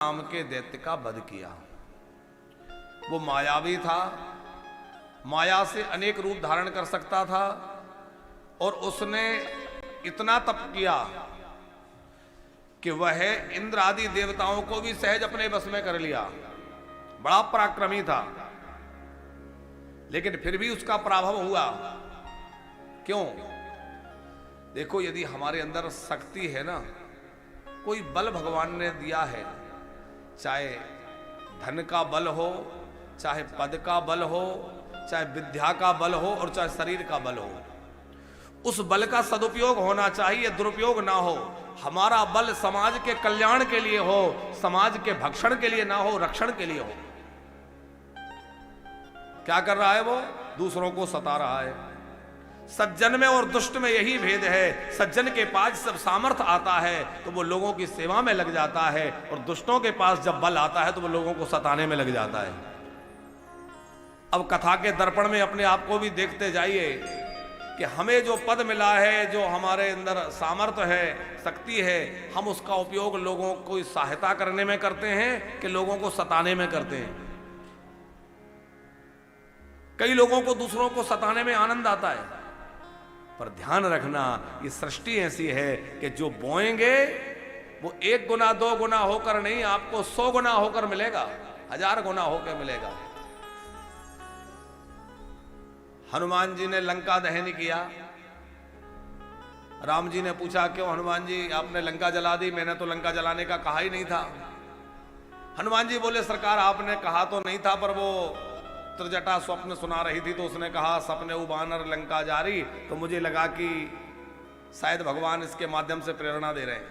नाम के दैत्य का वध किया। वो मायावी था, माया से अनेक रूप धारण कर सकता था और उसने इतना तप किया कि वह इंद्र आदि देवताओं को भी सहज अपने बस में कर लिया। बड़ा पराक्रमी था, लेकिन फिर भी उसका पराभव हुआ। क्यों? देखो, यदि हमारे अंदर शक्ति है ना, कोई बल भगवान ने दिया है, चाहे धन का बल हो, चाहे पद का बल हो, चाहे विद्या का बल हो और चाहे शरीर का बल हो, उस बल का सदुपयोग होना चाहिए, दुरुपयोग ना हो। हमारा बल समाज के कल्याण के लिए हो, समाज के भक्षण के लिए ना हो, रक्षण के लिए हो। क्या कर रहा है वो? दूसरों को सता रहा है। सज्जन में और दुष्ट में यही भेद है। सज्जन के पास जब सामर्थ्य आता है तो वो लोगों की सेवा में लग जाता है, और दुष्टों के पास जब बल आता है तो वो लोगों को सताने में लग जाता है। अब कथा के दर्पण में अपने आप को भी देखते जाइए कि हमें जो पद मिला है, जो हमारे अंदर सामर्थ्य है, शक्ति है, हम उसका उपयोग लोगों को सहायता करने में करते हैं कि लोगों को सताने में करते हैं। कई लोगों को दूसरों को सताने में आनंद आता है, पर ध्यान रखना, ये सृष्टि ऐसी है कि जो बोएंगे वो 1 गुना 2 गुना होकर नहीं, आपको 100 गुना होकर मिलेगा, 1000 गुना होकर मिलेगा। हनुमान जी ने लंका दहन किया। राम जी ने पूछा, क्यों हनुमान जी आपने लंका जला दी? मैंने तो लंका जलाने का कहा ही नहीं था। हनुमान जी बोले, सरकार आपने कहा तो नहीं था, पर वो त्रिजटा स्वप्न सुना रही थी तो उसने कहा सपने उबानर लंका जारी, तो मुझे लगा कि शायद भगवान इसके माध्यम से प्रेरणा दे रहे हैं।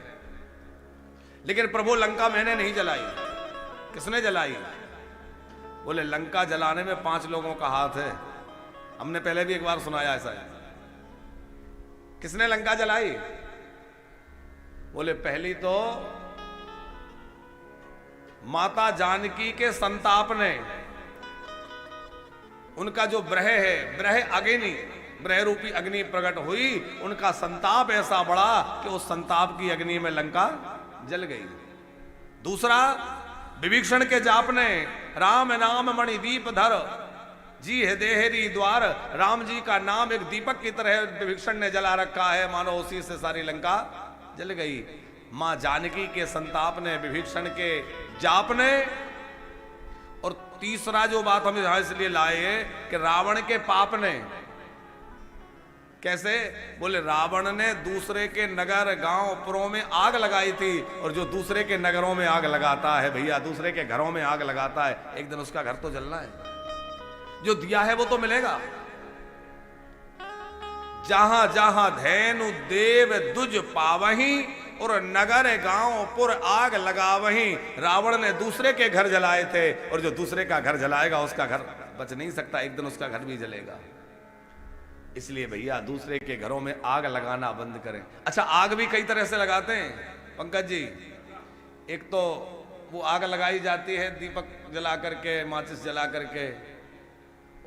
लेकिन प्रभु, लंका मैंने नहीं जलाई। किसने जलाई? बोले, लंका जलाने में 5 लोगों का हाथ है। हमने पहले भी एक बार सुनाया ऐसा है। किसने लंका जलाई? बोले, पहली तो माता जानकी के संताप ने, उनका जो ब्रह है, ब्रह अग्नि, ब्रह रूपी अग्नि प्रकट हुई, उनका संताप ऐसा बड़ा कि उस संताप की अग्नि में लंका जल गई। दूसरा, विभीषण के जाप ने, राम नाम मणि दीप धर जी है देहरी द्वार, राम जी का नाम एक दीपक की तरह विभीषण ने जला रखा है, मानो उसी से सारी लंका जल गई। मां जानकी के संताप ने, विभीषण के जाप ने, और तीसरा जो बात हम यहां इसलिए लाए कि रावण के पाप ने। कैसे? बोले, रावण ने दूसरे के नगर गांव पुरों में आग लगाई थी, और जो दूसरे के नगरों में आग लगाता है भैया, दूसरे के घरों में आग लगाता है, एक दिन उसका घर तो जलना है। जो दिया है वो तो मिलेगा। जहां जहां धैनु देव दुज पावही, और नगर गांव पुर आग लगा वहीं। रावण ने दूसरे के घर जलाए थे, और जो दूसरे का घर जलाएगा उसका घर बच नहीं सकता, एक दिन उसका घर भी जलेगा। इसलिए भैया, दूसरे के घरों में आग लगाना बंद करें। अच्छा, आग भी कई तरह से लगाते हैं पंकज जी। एक तो वो आग लगाई जाती है दीपक जला करके, माचिस जला करके,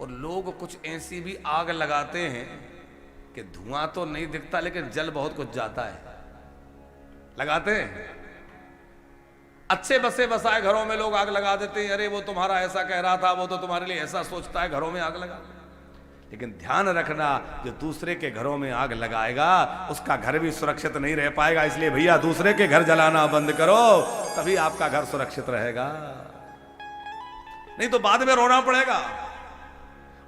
और लोग कुछ ऐसी भी आग लगाते हैं कि धुआं तो नहीं दिखता लेकिन जल बहुत कुछ जाता है। लगाते हैं। अच्छे बसे बसाए घरों में लोग आग लगा देते हैं। अरे वो तुम्हारा ऐसा कह रहा था, वो तो तुम्हारे लिए ऐसा सोचता है, घरों में आग लगा। लेकिन ध्यान रखना, जो दूसरे के घरों में आग लगाएगा उसका घर भी सुरक्षित नहीं रह पाएगा। इसलिए भैया, दूसरे के घर जलाना बंद करो, तभी आपका घर सुरक्षित रहेगा, नहीं तो बाद में रोना पड़ेगा।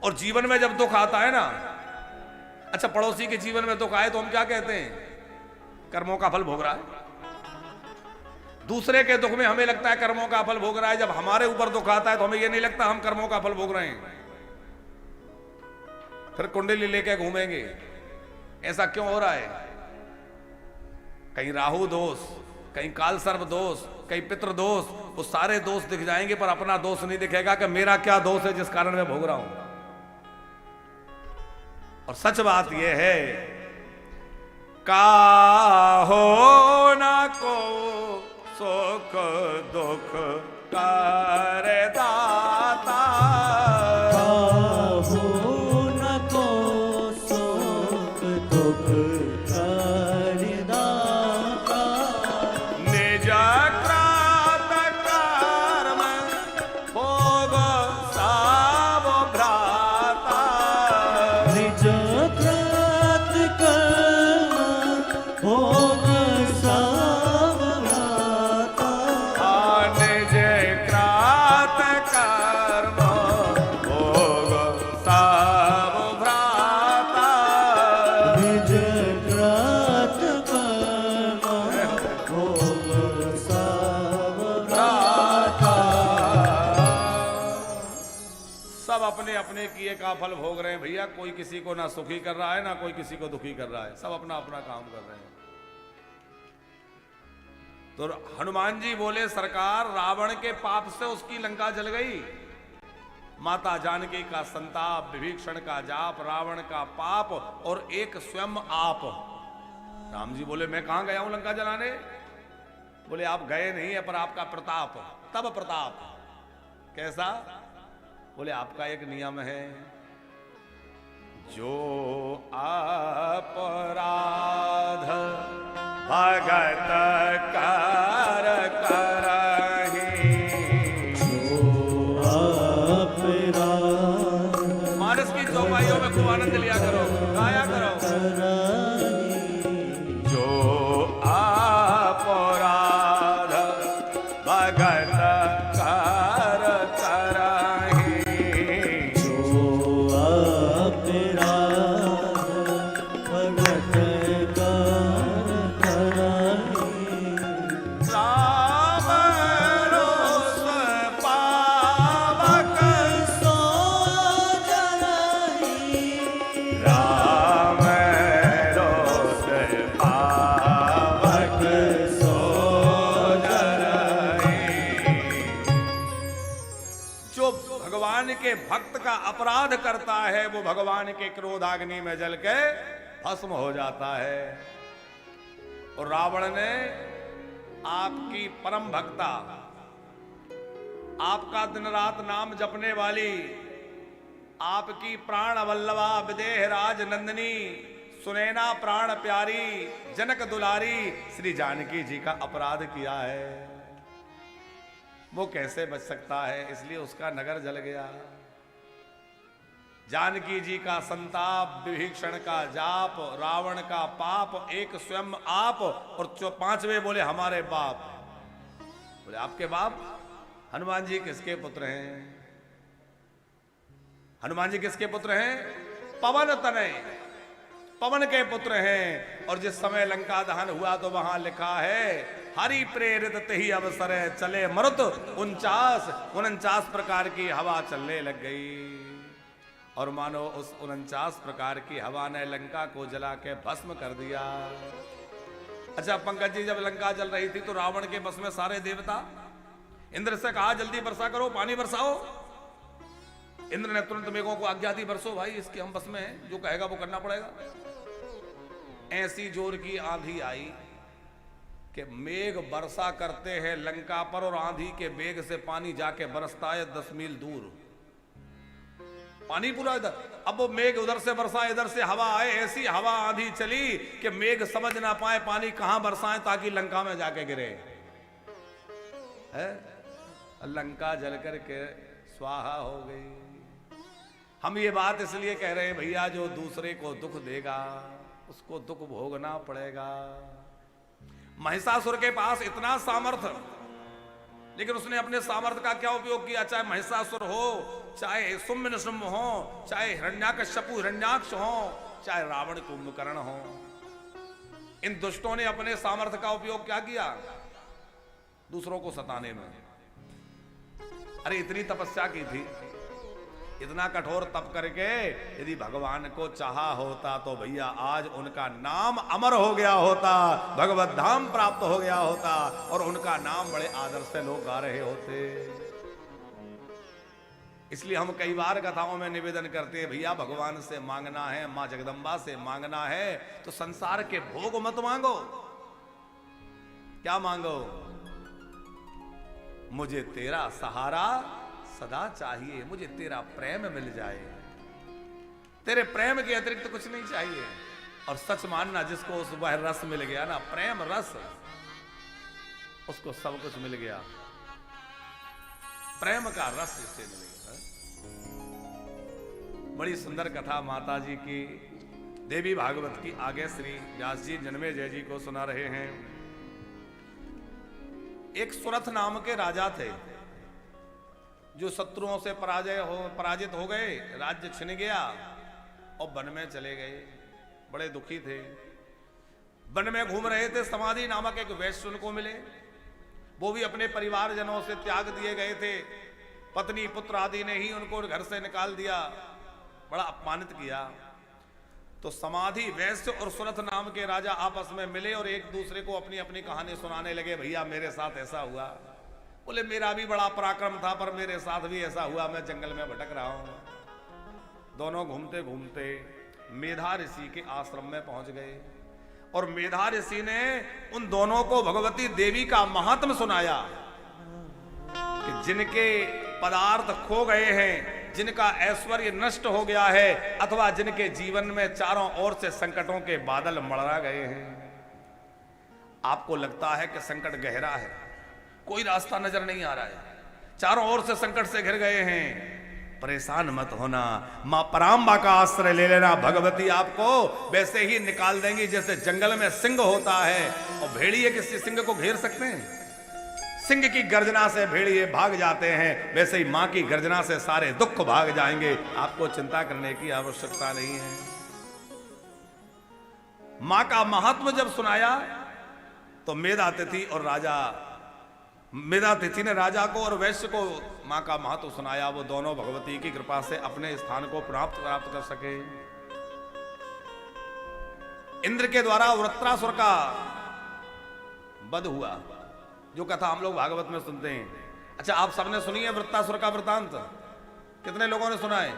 और जीवन में जब दुख आता है ना, अच्छा, पड़ोसी के जीवन में दुख आए तो हम क्या कहते हैं? कर्मों का फल भोग रहा है। दूसरे के दुख में हमें लगता है कर्मों का फल भोग रहा है, जब हमारे ऊपर दुख आता है तो हमें यह नहीं लगता हम कर्मों का फल भोग रहे हैं। फिर कुंडली लेके घूमेंगे, ऐसा क्यों हो रहा है? कहीं राहु दोष, कहीं काल सर्प दोष, कहीं पितृ दोष, वो सारे दोष दिख जाएंगे, पर अपना दोष नहीं दिखेगा कि मेरा क्या दोष है जिस कारण मैं भोग रहा हूं। और सच बात यह है, काहो ना को सुख दुख कर दाता, काहो ना को सुख दुख कर दाता, निज क्रांत अपने अपने किए का फल भोग रहे हैं भैया। कोई किसी को ना सुखी कर रहा है ना कोई किसी को दुखी कर रहा है, सब अपना अपना काम कर रहे हैं। तो हनुमान जी बोले सरकार, रावण के पाप से उसकी लंका जल गई, माता जानकी का संताप, विभीषण का जाप, रावण का पाप और एक स्वयं आप। राम जी बोले मैं कहां गया हूं लंका जलाने? बोले आप गए नहीं है पर आपका प्रताप, तब प्रताप। कैसा? बोले आपका एक नियम है, जो अपराध भगत कर करहि, मानस की चौपाइयों में खूब आनंद लिया करो, गाया करो। जो अपराध भगत कर करहि, जो अपराध भगत कर करहि, राम रोष पावक सो जनहि, राम रोष पावक सो जनहि। जो भगवान के भक्त का अपराध करता है वो भगवान के क्रोधाग्नि में जल के भस्म हो जाता है। और रावण ने आपकी परम भक्ता, आपका दिन रात नाम जपने वाली, आपकी प्राण वल्लभा विदेह राज नंदिनी, सुनैना प्राण प्यारी, जनक दुलारी श्री जानकी जी का अपराध किया है। वो कैसे बच सकता है? इसलिए उसका नगर जल गया। जानकी जी का संताप, विभीषण का जाप, रावण का पाप, एक स्वयं आप, और पांचवे बोले हमारे बाप। बोले आपके बाप? हनुमान जी किसके पुत्र हैं? हनुमान जी किसके पुत्र हैं? पवन तनय, पवन के पुत्र हैं। और जिस समय लंका दहन हुआ तो वहां लिखा है, हरि प्रेरित तही अवसर चले मरुत 49 प्रकार की हवा चलने लग गई। और मानो उस 49 प्रकार की हवा ने लंका को जला के भस्म कर दिया। अच्छा पंकज जी, जब लंका जल रही थी तो रावण के बस में सारे देवता, इंद्र से कहा जल्दी वर्षा करो, पानी बरसाओ। इंद्र ने तुरंत मेघों को आज्ञा दी, बरसो भाई, इसके हम बस में हैं, जो कहेगा वो करना पड़ेगा। ऐसी जोर की आंधी आई कि मेघ वर्षा करते हैं लंका पर, और आंधी के वेग से पानी जाके बरसता है 10 मील दूर। पानी पूरा इधर, अब वो मेघ उधर से बरसा, इधर से हवा आए, ऐसी हवा आंधी चली कि मेघ समझ ना पाए पानी कहां बरसाएं ताकि लंका में जाके गिरे। है? लंका जल करके स्वाहा हो गई। हम ये बात इसलिए कह रहे हैं भैया, जो दूसरे को दुख देगा उसको दुख भोगना पड़ेगा। महिषासुर के पास इतना सामर्थ्य, लेकिन उसने अपने सामर्थ्य का क्या उपयोग किया? चाहे महिषासुर हो, चाहे शुंभ निशुंभ हो, चाहे हिरण्याकश्यपु हिरण्याक्ष हो, चाहे रावण कुंभकर्ण हो, इन दुष्टों ने अपने सामर्थ्य का उपयोग क्या किया? दूसरों को सताने में। अरे इतनी तपस्या की थी, इतना कठोर तप करके यदि भगवान को चाहा होता तो भैया आज उनका नाम अमर हो गया होता, भगवत धाम प्राप्त हो गया होता, और उनका नाम बड़े आदर से लोग गा रहे होते। इसलिए हम कई बार कथाओं में निवेदन करते हैं, भैया भगवान से मांगना है, मां जगदम्बा से मांगना है तो संसार के भोग मत मांगो। क्या मांगो? मुझे तेरा सहारा सदा चाहिए, मुझे तेरा प्रेम मिल जाए, तेरे प्रेम के अतिरिक्त कुछ नहीं चाहिए। और सच मानना, जिसको उस वह रस मिल गया ना, प्रेम रस, उसको सब कुछ मिल गया। प्रेम का रस जिससे मिल गया। बड़ी सुंदर कथा माता जी की, देवी भागवत की आगे श्री व्यास जी जन्मेजय जी को सुना रहे हैं। एक सुरथ नाम के राजा थे, जो शत्रुओं से पराजित हो गए, राज्य छिन गया और वन में चले गए। बड़े दुखी थे, वन में घूम रहे थे। समाधि नामक एक वैश्य उनको मिले, वो भी अपने परिवारजनों से त्याग दिए गए थे। पत्नी पुत्र आदि ने ही उनको घर से निकाल दिया, बड़ा अपमानित किया। तो समाधि वैश्य और सुरथ नाम के राजा आपस में मिले और एक दूसरे को अपनी अपनी कहानी सुनाने लगे। भैया मेरे साथ ऐसा हुआ, बोले मेरा भी बड़ा पराक्रम था पर मेरे साथ भी ऐसा हुआ, मैं जंगल में भटक रहा हूं। दोनों घूमते घूमते मेधा ऋषि के आश्रम में पहुंच गए और मेधा ऋषि ने उन दोनों को भगवती देवी का महात्म सुनाया कि जिनके पदार्थ खो गए हैं, जिनका ऐश्वर्य नष्ट हो गया है, अथवा जिनके जीवन में चारों ओर से संकटों के बादल मड़रा गए हैं। आपको लगता है कि संकट गहरा है, कोई रास्ता नजर नहीं आ रहा है, चारों ओर से संकट से घिर गए हैं, परेशान मत होना, मां पराम्बा का आश्रय ले लेना। भगवती आपको वैसे ही निकाल देंगी जैसे जंगल में सिंह होता है और भेड़िए किसी सिंह को घेर सकते हैं। सिंह की गर्जना से भेड़िए भाग जाते हैं, वैसे ही मां की गर्जना से सारे दुख भाग जाएंगे। आपको चिंता करने की आवश्यकता नहीं है। मां का महात्म जब सुनाया तो मेधातिथि ने राजा को और वैश्य को मां का महत्व सुनाया। वो दोनों भगवती की कृपा से अपने स्थान को प्राप्त कर सके। इंद्र के द्वारा वृत्रासुर का वध हुआ, जो कथा हम लोग भागवत में सुनते हैं। अच्छा, आप सबने सुनी है वृत्रासुर का वृतांत? कितने लोगों ने सुना है?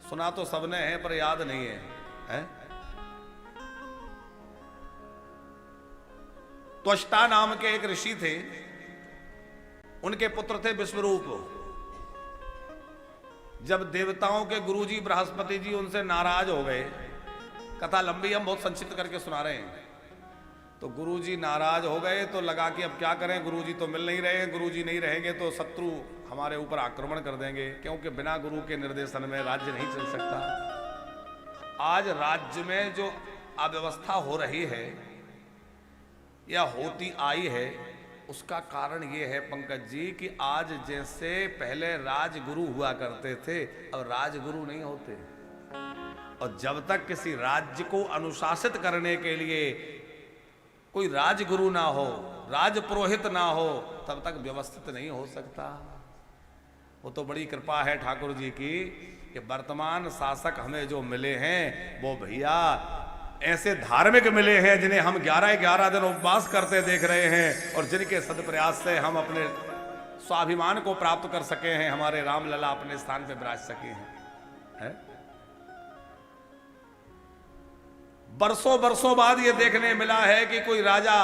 सुना तो सबने है पर याद नहीं है? त्वष्टा नाम के एक ऋषि थे, उनके पुत्र थे विश्वरूप। जब देवताओं के गुरुजी बृहस्पति जी उनसे नाराज हो गए, कथा लंबी हम बहुत संक्षिप्त करके सुना रहे हैं, तो गुरुजी नाराज हो गए तो लगा कि अब क्या करें, गुरुजी तो मिल नहीं रहे, गुरुजी नहीं रहेंगे तो शत्रु हमारे ऊपर आक्रमण कर देंगे, क्योंकि बिना गुरु के निर्देशन में राज्य नहीं चल सकता। आज राज्य में जो अव्यवस्था हो रही है या होती आई है, उसका कारण ये है पंकज जी कि आज जैसे पहले राजगुरु हुआ करते थे, अब राजगुरु नहीं होते। और जब तक किसी राज्य को अनुशासित करने के लिए कोई राजगुरु ना हो, राजपुरोहित ना हो, तब तक व्यवस्थित नहीं हो सकता। वो तो बड़ी कृपा है ठाकुर जी की कि वर्तमान शासक हमें जो मिले हैं वो भैया ऐसे धार्मिक मिले हैं जिन्हें हम 11-11 दिन उपवास करते देख रहे हैं और जिनके सदप्रयास से हम अपने स्वाभिमान को प्राप्त कर सके हैं, हमारे रामलला अपने स्थान पे विराज सके हैं। बरसों बरसों बाद ये देखने मिला है कि कोई राजा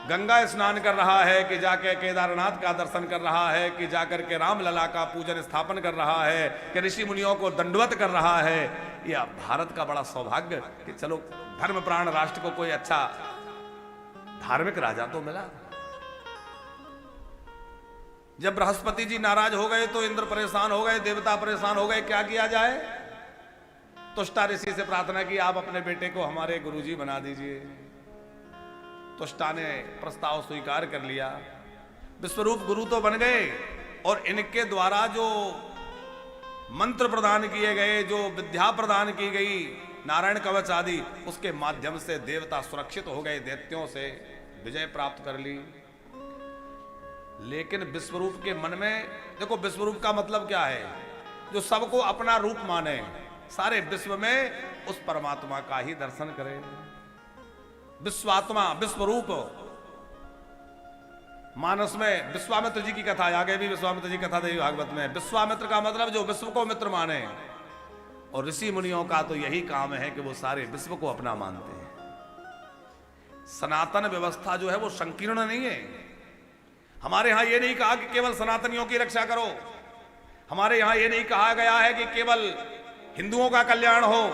गंगा स्नान कर रहा है, कि जाके केदारनाथ का दर्शन कर रहा है, कि जाकर के रामलला का पूजन स्थापन कर रहा है, कि ऋषि मुनियों को दंडवत कर रहा है। यह भारत का बड़ा सौभाग्य कि चलो धर्म प्राण राष्ट्र को कोई अच्छा धार्मिक राजा तो मिला। जब बृहस्पति जी नाराज हो गए तो इंद्र परेशान हो गए, देवता परेशान हो गए, क्या किया जाए? तुष्टा ऋषि से प्रार्थना की, आप अपने बेटे को हमारे गुरुजी बना दीजिए। तुष्टा ने प्रस्ताव स्वीकार कर लिया। विश्वरूप गुरु तो बन गए और इनके द्वारा जो मंत्र प्रदान किए गए, जो विद्या प्रदान की गई, नारायण कवच आदि, उसके माध्यम से देवता सुरक्षित हो गए, दैत्यों से विजय प्राप्त कर ली। लेकिन विश्वरूप के मन में, देखो विश्वरूप का मतलब क्या है? जो सबको अपना रूप माने, सारे विश्व में उस परमात्मा का ही दर्शन करे। विश्वात्मा, विश्वरूप। मानस में विश्वामित्र जी की कथा, आगे भी विश्वामित्र जी कथा देवी भागवत में। विश्वामित्र का मतलब जो विश्व को मित्र माने, और ऋषि मुनियों का तो यही काम है कि वो सारे विश्व को अपना मानते हैं। सनातन व्यवस्था जो है वो संकीर्ण नहीं है। हमारे यहां ये नहीं कहा कि केवल सनातनियों की रक्षा करो, हमारे यहां ये नहीं कहा गया है कि केवल हिंदुओं का कल्याण हो।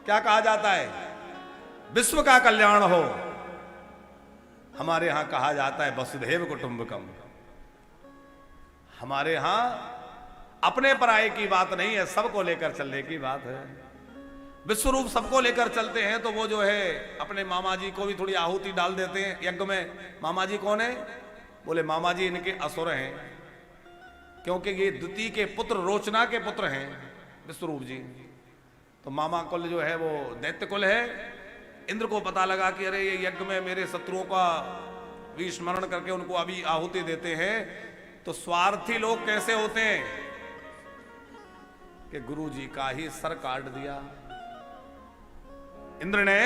क्या कहा जाता है? विश्व का कल्याण हो। हमारे यहां कहा जाता है वसुधैव कुटुंबकम। हमारे यहां अपने पराये की बात नहीं है, सबको लेकर चलने की बात है। विश्वरूप सबको लेकर चलते हैं तो वो जो है अपने मामा जी को भी थोड़ी आहुति डाल देते हैं यज्ञ में। मामा जी कौन है? बोले मामा जी इनके असुर हैं, क्योंकि ये द्वितीय के पुत्र रोचना के पुत्र हैं विश्वरूप जी। तो मामा कुल जो है वो दैत्य कुल है। इंद्र को पता लगा कि अरे ये यज्ञ में मेरे शत्रुओं का भी स्मरण करके उनको अभी आहुति देते हैं, तो स्वार्थी लोग कैसे होते हैं कि गुरु जी का ही सर काट दिया। इंद्र ने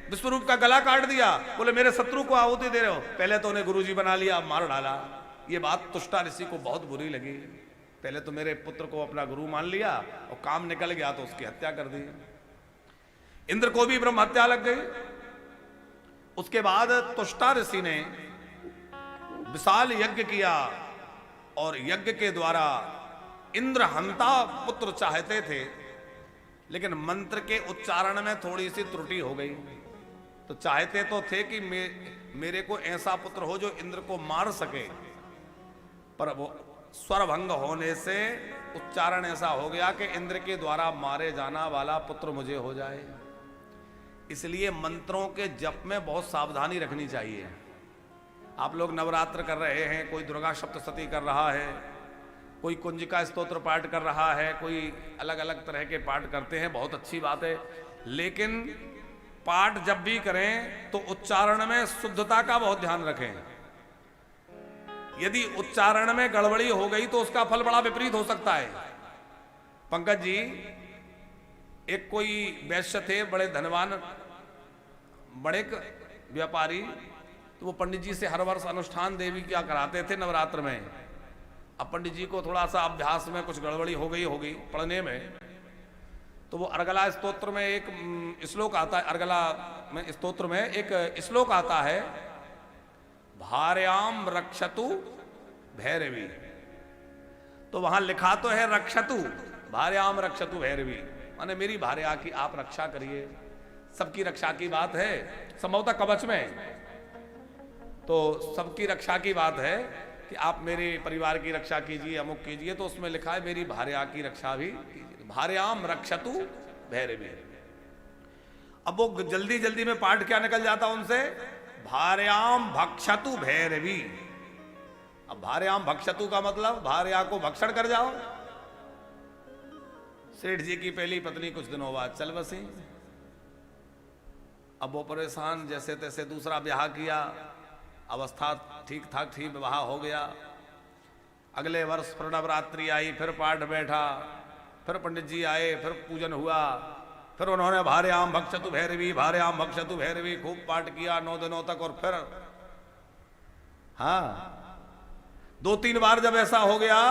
विश्वरूप का गला काट दिया, बोले मेरे शत्रु को आहुति दे रहे हो। पहले तो उन्हें गुरु जी बना लिया, मार डाला। ये बात तुष्टा ऋषि को बहुत बुरी लगी। पहले तो मेरे पुत्र को अपना गुरु मान लिया और काम निकल गया तो उसकी हत्या कर दी। इंद्र को भी ब्रह्म हत्या लग गई। उसके बाद तुष्टा ऋषि ने विशाल यज्ञ किया और यज्ञ के द्वारा इंद्र हंता पुत्र चाहते थे, लेकिन मंत्र के उच्चारण में थोड़ी सी त्रुटि हो गई। तो चाहते तो थे कि मेरे को ऐसा पुत्र हो जो इंद्र को मार सके, पर वो स्वरभंग होने से उच्चारण ऐसा हो गया कि इंद्र के द्वारा मारे जाना वाला पुत्र मुझे हो जाए। इसलिए मंत्रों के जप में बहुत सावधानी रखनी चाहिए। आप लोग नवरात्र कर रहे हैं, कोई दुर्गा सप्तशती कर रहा है, कोई कुंजिका स्तोत्र पाठ कर रहा है, कोई अलग अलग तरह के पाठ करते हैं, बहुत अच्छी बात है। लेकिन पाठ जब भी करें तो उच्चारण में शुद्धता का बहुत ध्यान रखें। यदि उच्चारण में गड़बड़ी हो गई तो उसका फल बड़ा विपरीत हो सकता है। पंकज जी, एक कोई वैश्य थे, बड़े धनवान, बड़े व्यापारी, तो वो पंडित जी से हर वर्ष अनुष्ठान देवी क्या कराते थे नवरात्र में। अब पंडित जी को थोड़ा सा अभ्यास में कुछ गड़बड़ी हो गई पढ़ने में, तो वो अर्गला स्तोत्र में एक श्लोक आता है, अर्गला में स्तोत्र में एक श्लोक आता है, भार्याम रक्षतु भैरवी। तो वहां लिखा तो है रक्षतु, भार्याम रक्षतु भैरवी, माने मेरी भार्या की आप रक्षा करिए। सबकी रक्षा की बात है, संभवतः कवच में तो सबकी रक्षा की बात है कि आप मेरे परिवार की रक्षा कीजिए, अमुक कीजिए। तो उसमें लिखा है मेरी भार्या की रक्षा भी कीजिए, भार्याम रक्षतु भैरवी। अब वो जल्दी जल्दी में पाठ क्या निकल जाता उनसे, भार्याम भक्षतु भैरवी। अब भार्याम भक्षतु का मतलब भार्या को भक्षण कर जाओ। सेठ जी की पहली पत्नी कुछ दिनों बाद चल बसी। अब वो परेशान, जैसे तैसे दूसरा ब्याह किया, अवस्था ठीक ठाक थी, विवाह हो गया। अगले वर्ष फिर नवरात्रि आई, फिर पाठ बैठा, फिर पंडित जी आए, फिर पूजन हुआ, फिर उन्होंने भार्याम भक्षतु भैरवी, भार्याम भक्षतु भैरवी खूब पाठ किया 9 दिनों तक। और फिर हाँ 2-3 बार जब ऐसा हो गया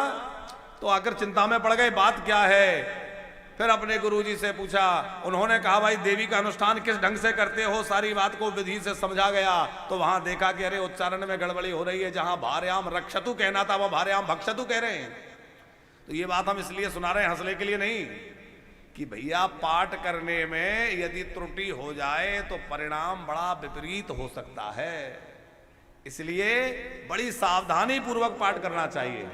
तो आकर चिंता में पड़ गए, बात क्या है। फिर अपने गुरुजी से पूछा, उन्होंने कहा भाई देवी का अनुष्ठान किस ढंग से करते हो, सारी बात को विधि से समझा गया। तो वहां देखा कि अरे उच्चारण में गड़बड़ी हो रही है, जहां भार्याम रक्षतु कहना था वो भार्याम भक्षतु कह रहे हैं। तो ये बात हम इसलिए सुना रहे हैं, हंसने के लिए नहीं, कि भैया पाठ करने में यदि त्रुटि हो जाए तो परिणाम बड़ा विपरीत हो सकता है। इसलिए बड़ी सावधानी पूर्वक पाठ करना चाहिए।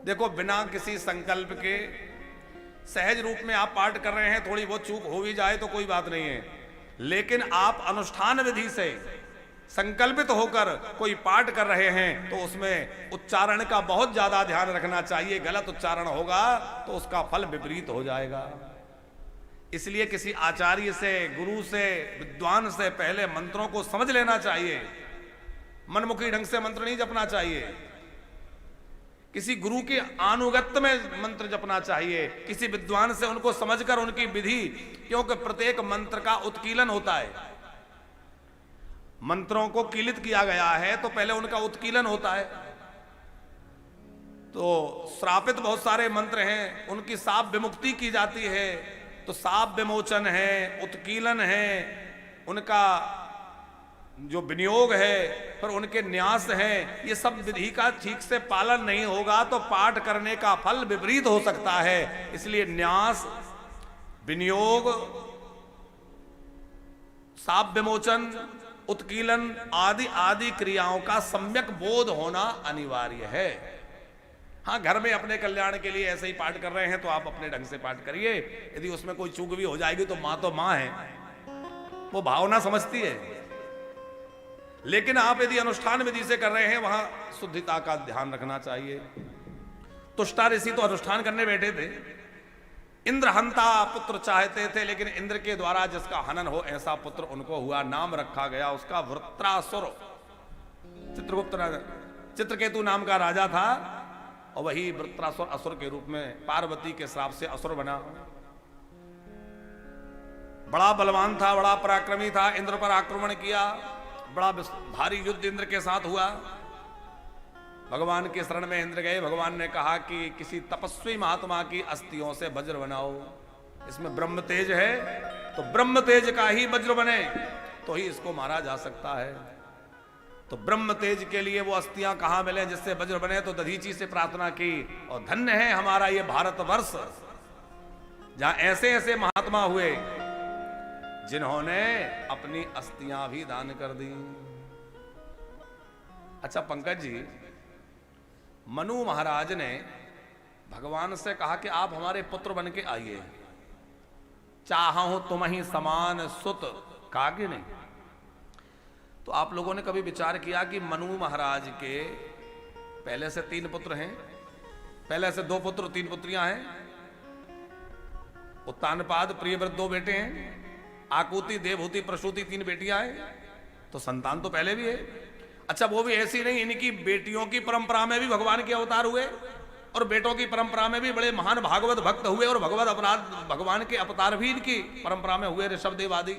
देखो, बिना किसी संकल्प के सहज रूप में आप पाठ कर रहे हैं, थोड़ी बहुत चूक हो भी जाए तो कोई बात नहीं है, लेकिन आप अनुष्ठान विधि से संकल्पित होकर कोई पाठ कर रहे हैं तो उसमें उच्चारण का बहुत ज्यादा ध्यान रखना चाहिए। गलत उच्चारण होगा तो उसका फल विपरीत हो जाएगा। इसलिए किसी आचार्य से, गुरु से, विद्वान से पहले मंत्रों को समझ लेना चाहिए। मनमुखी ढंग से मंत्र नहीं जपना चाहिए। किसी गुरु के अनुगत्य में मंत्र जपना चाहिए, किसी विद्वान से उनको समझकर उनकी विधि, क्योंकि प्रत्येक मंत्र का उत्कीलन होता है। मंत्रों को कीलित किया गया है तो पहले उनका उत्कीलन होता है। तो श्रापित बहुत सारे मंत्र हैं, उनकी साप विमुक्ति की जाती है। तो साप विमोचन है, उत्कीलन है, उनका जो विनियोग है, फिर उनके न्यास है। ये सब विधि का ठीक से पालन नहीं होगा तो पाठ करने का फल विपरीत हो सकता है। इसलिए न्यास, विनियोग, साप विमोचन, उत्कीलन आदि आदि क्रियाओं का सम्यक बोध होना अनिवार्य है। हाँ, घर में अपने कल्याण के लिए ऐसे ही पाठ कर रहे हैं तो आप अपने ढंग से पाठ करिए। यदि उसमें कोई चूक भी हो जाएगी तो माँ है, वो भावना समझती है। लेकिन आप यदि अनुष्ठान विधि से कर रहे हैं वहां शुद्धता का ध्यान रखना चाहिए। तुष्टा ऋषि तो अनुष्ठान करने बैठे थे, इंद्र हंता पुत्र चाहते थे, लेकिन इंद्र के द्वारा जिसका हनन हो ऐसा पुत्र उनको हुआ। नाम रखा गया उसका वृत्रासुर। चित्रकेतु नाम का राजा था और वही वृत्रासुर असुर के रूप में पार्वती के श्राप से असुर बना। बड़ा बलवान था, बड़ा पराक्रमी था, इंद्र पर आक्रमण किया, बड़ा भारी युद्ध इंद्र के साथ हुआ। भगवान के शरण में इंद्र गए। भगवान ने कहा कि किसी तपस्वी महात्मा की अस्थियों से वज्र बनाओ, इसमें ब्रह्म तेज है, तो ब्रह्म तेज का ही वज्र बने तो ही इसको मारा जा सकता है। तो ब्रह्म तेज के लिए वो अस्थियां कहां मिले जिससे वज्र बने, तो दधीची से प्रार्थना की। और धन्य है हमारा ये भारतवर्ष जहां ऐसे ऐसे महात्मा हुए जिन्होंने अपनी अस्थियां भी दान कर दी। अच्छा पंकज जी, मनु महाराज ने भगवान से कहा कि आप हमारे पुत्र बन के आइए, चाहूं तुम ही समान सुत कागे नहीं। तो आप लोगों ने कभी विचार किया कि मनु महाराज के पहले से 3 पुत्र हैं, पहले से 2 पुत्र 3 पुत्रियां हैं, उत्तानपाद प्रियव्रत 2 बेटे हैं, आकुति देवहूति प्रसूति 3 बेटियां हैं, तो संतान तो पहले भी है। अच्छा वो भी ऐसी नहीं, इनकी बेटियों की परंपरा में भी भगवान के अवतार हुए और बेटों की परंपरा में भी बड़े महान भागवत भक्त हुए और भगवत अपराध भगवान के अवतार भी इनकी परंपरा में हुए, ऋषभदेव आदि।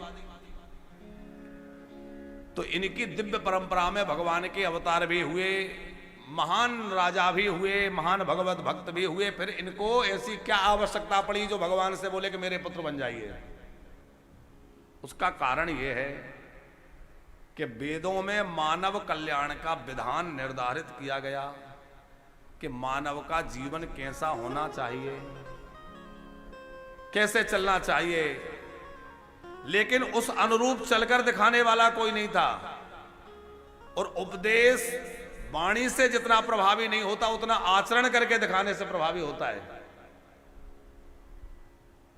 तो इनकी दिव्य परंपरा में भगवान के अवतार भी हुए, महान राजा भी हुए, महान भगवत भक्त भी हुए। फिर इनको ऐसी क्या आवश्यकता पड़ी जो भगवान से बोले कि मेरे पुत्र बन जाइए? उसका कारण यह है कि वेदों में मानव कल्याण का विधान निर्धारित किया गया कि मानव का जीवन कैसा होना चाहिए, कैसे चलना चाहिए, लेकिन उस अनुरूप चलकर दिखाने वाला कोई नहीं था। और उपदेश वाणी से जितना प्रभावी नहीं होता उतना आचरण करके दिखाने से प्रभावी होता है।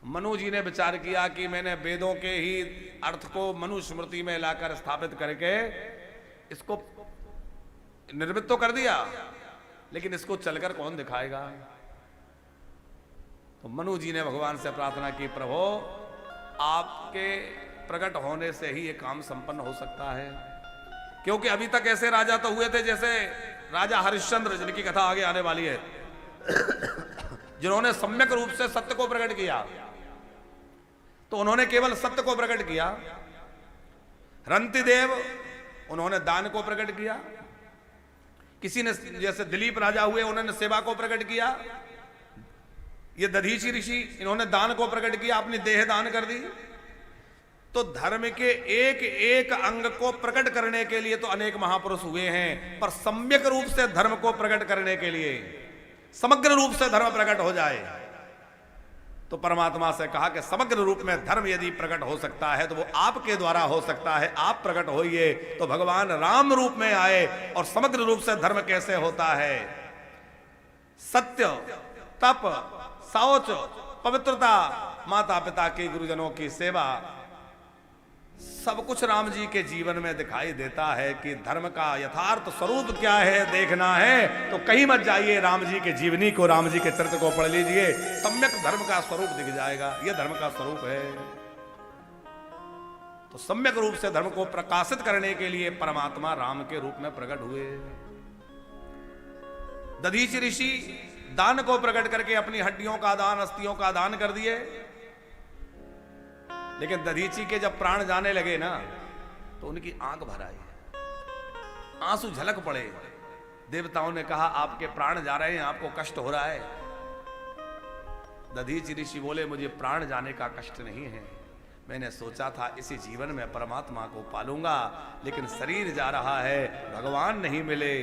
मनु जी ने विचार किया कि मैंने वेदों के ही अर्थ को मनुस्मृति में लाकर स्थापित करके इसको निर्मित तो कर दिया, लेकिन इसको चलकर कौन दिखाएगा? तो मनु जी ने भगवान से प्रार्थना की, प्रभु आपके प्रकट होने से ही ये काम संपन्न हो सकता है। क्योंकि अभी तक ऐसे राजा तो हुए थे जैसे राजा हरिश्चंद्र, जिनकी कथा आगे आने वाली है, जिन्होंने सम्यक रूप से सत्य को प्रकट किया। तो उन्होंने केवल सत्य को प्रकट किया। रंतिदेव, उन्होंने दान को प्रकट किया। किसी ने जैसे दिलीप राजा हुए, उन्होंने सेवा को प्रकट किया। ये दधीची ऋषि, इन्होंने दान को प्रकट किया, अपनी देह दान कर दी। तो धर्म के एक एक अंग को प्रकट करने के लिए तो अनेक महापुरुष हुए हैं, पर सम्यक रूप से धर्म को प्रकट करने के लिए, समग्र रूप से धर्म प्रकट हो जाए, तो परमात्मा से कहा कि समग्र रूप में धर्म यदि प्रकट हो सकता है तो वो आपके द्वारा हो सकता है, आप प्रकट होइए। तो भगवान राम रूप में आए। और समग्र रूप से धर्म कैसे होता है? सत्य, तप, शौच, पवित्रता, माता पिता की, गुरुजनों की सेवा, सब कुछ राम जी के जीवन में दिखाई देता है कि धर्म का यथार्थ स्वरूप क्या है देखना है तो कहीं मत जाइए, राम जी के जीवनी को, राम जी के चरित्र को पढ़ लीजिए, सम्यक धर्म का स्वरूप दिख जाएगा। यह धर्म का स्वरूप है। तो सम्यक रूप से धर्म को प्रकाशित करने के लिए परमात्मा राम के रूप में प्रकट हुए। दधीचि ऋषि दान को प्रकट करके अपनी हड्डियों का दान, अस्थियों का दान कर दिए। लेकिन दधीची के जब प्राण जाने लगे ना तो उनकी आंख भर आई, आंसू झलक पड़े। देवताओं ने कहा आपके प्राण जा रहे हैं, आपको कष्ट हो रहा है। दधीची ऋषि बोले मुझे प्राण जाने का कष्ट नहीं है, मैंने सोचा था इसी जीवन में परमात्मा को पालूंगा, लेकिन शरीर जा रहा है, भगवान नहीं मिले।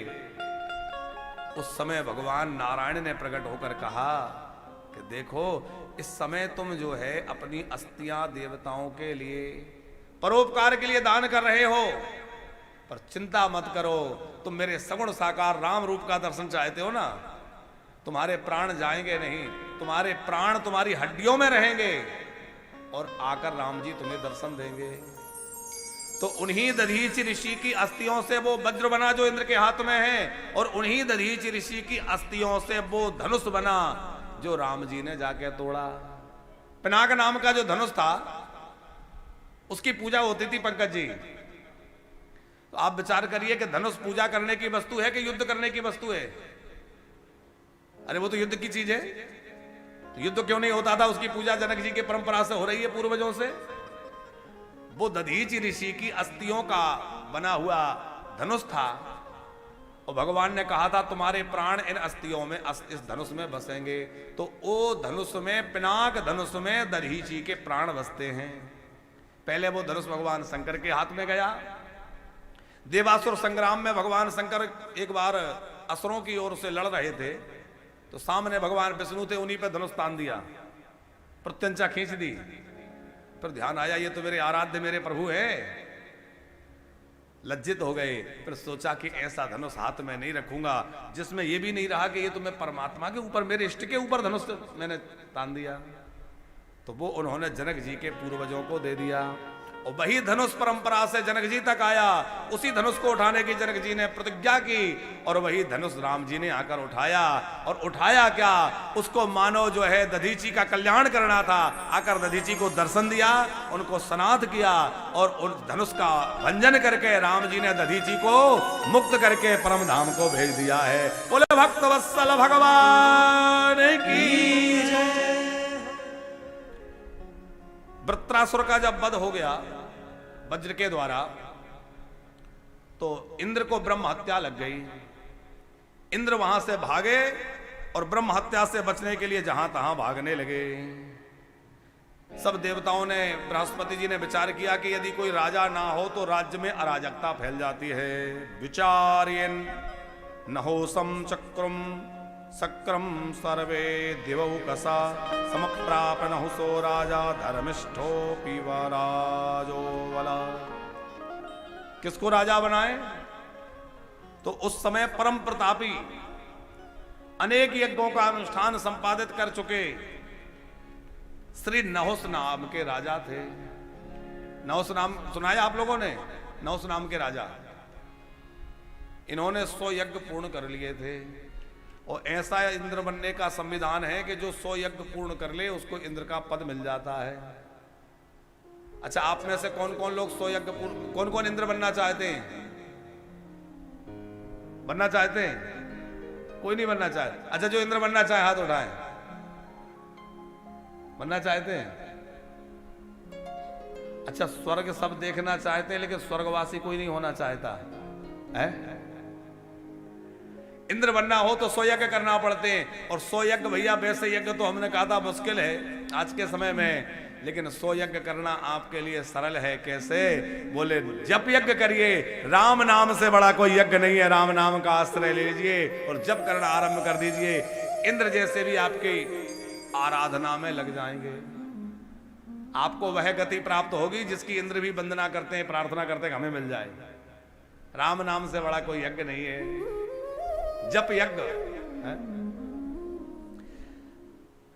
उस समय भगवान नारायण ने प्रकट होकर कहा कि देखो इस समय तुम जो है अपनी अस्थियां देवताओं के लिए, परोपकार के लिए दान कर रहे हो, पर चिंता मत करो, तुम मेरे सगुण साकार राम रूप का दर्शन चाहते हो ना, तुम्हारे प्राण जाएंगे नहीं, तुम्हारे प्राण तुम्हारी हड्डियों में रहेंगे और आकर राम जी तुम्हें दर्शन देंगे। तो उन्हीं दधीचि ऋषि की अस्थियों से वो वज्र बना जो इंद्र के हाथ में है, और उन्हीं दधीचि ऋषि की अस्थियों से वो धनुष बना जो राम जी ने जाके तोड़ा। पिनाक नाम का जो धनुष था उसकी पूजा होती थी पंकज जी। तो आप विचार करिए कि धनुष पूजा करने की वस्तु है कि युद्ध करने की वस्तु है? अरे वो तो युद्ध की चीज है। तो युद्ध क्यों नहीं होता था? उसकी पूजा जनक जी की परंपरा से हो रही है, पूर्वजों से। वो दधीचि ऋषि की अस्थियों का बना हुआ धनुष था और भगवान ने कहा था तुम्हारे प्राण इन अस्थियों में, इस धनुष में बसेंगे। तो वो धनुष में, पिनाक धनुष में दधीचि के प्राण बसते हैं। पहले वो धनुष भगवान शंकर के हाथ में गया। देवासुर संग्राम में भगवान शंकर एक बार असुरों की ओर से लड़ रहे थे, तो सामने भगवान विष्णु थे, उन्हीं पे धनुष तान दिया, प्रत्यंचा खींच दी। फिर ध्यान आया ये तो मेरे आराध्य मेरे प्रभु है। लज्जित हो गए। फिर सोचा कि ऐसा धनुष हाथ में नहीं रखूंगा जिसमें ये भी नहीं रहा कि ये तो मैं परमात्मा के ऊपर, मेरे इष्ट के ऊपर धनुष मैंने तान दिया। तो वो उन्होंने जनक जी के पूर्वजों को दे दिया और वही धनुष परंपरा से जनक जी तक आया। उसी धनुष को उठाने की जनक जी ने प्रतिज्ञा की और वही धनुष राम जी ने आकर उठाया। और उठाया क्या, उसको मानो जो है दधीचि का कल्याण करना था। आकर दधीचि को दर्शन दिया, उनको स्नात किया और उन धनुष का भंजन करके राम जी ने दधीचि को मुक्त करके परम धाम को भेज दिया है। बोले भक्त वत्सल भगवान की जय। वृत्रासुर का जब वध हो गया वज्र के द्वारा, तो इंद्र को ब्रह्म हत्या लग गई। इंद्र वहां से भागे और ब्रह्म हत्या से बचने के लिए जहां तहां भागने लगे। सब देवताओं ने, बृहस्पति जी ने विचार किया कि यदि कोई राजा ना हो तो राज्य में अराजकता फैल जाती है। विचार्यन नहोसम चक्रम सक्रम सर्वे दिवौकसा समप्रापनहुसो राजा धर्मिष्ठो पीवराजो वला। किसको राजा बनाए? तो उस समय परम प्रतापी अनेक यज्ञों का अनुष्ठान संपादित कर चुके श्री नहुस नाम के राजा थे। नहुस नाम सुनाया आप लोगों ने? नहुस नाम के राजा, इन्होंने 100 यज्ञ पूर्ण कर लिए थे। और ऐसा इंद्र बनने का संविधान है कि जो 100 यज्ञ पूर्ण कर ले उसको इंद्र का पद मिल जाता है। अच्छा, आप में से कौन कौन लोग 100 यज्ञ पूर्ण, कौन कौन इंद्र बनना चाहते हैं? बनना चाहते हैं? कोई नहीं बनना चाहता। अच्छा, जो इंद्र बनना चाहे हाथ उठाएं। बनना चाहते हैं? अच्छा, स्वर्ग सब देखना चाहते हैं लेकिन स्वर्गवासी कोई नहीं होना चाहता है? इंद्र बनना हो तो 100 यज्ञ करना पड़ते हैं। और 100 यज्ञ भैया, वैसे यज्ञ तो हमने कहा था मुश्किल है आज के समय में, लेकिन 100 यज्ञ करना आपके लिए सरल है। कैसे? बोले जप यज्ञ करिए, राम नाम से बड़ा कोई यज्ञ नहीं है। राम नाम का आश्रय ले लीजिए और जप करना आरंभ कर दीजिए। इंद्र जैसे भी आपकी आराधना में लग जाएंगे। आपको वह गति प्राप्त होगी जिसकी इंद्र भी वंदना करते हैं, प्रार्थना करते हैं हमें मिल जाए। राम नाम से बड़ा कोई यज्ञ नहीं है, जप यज्ञ है।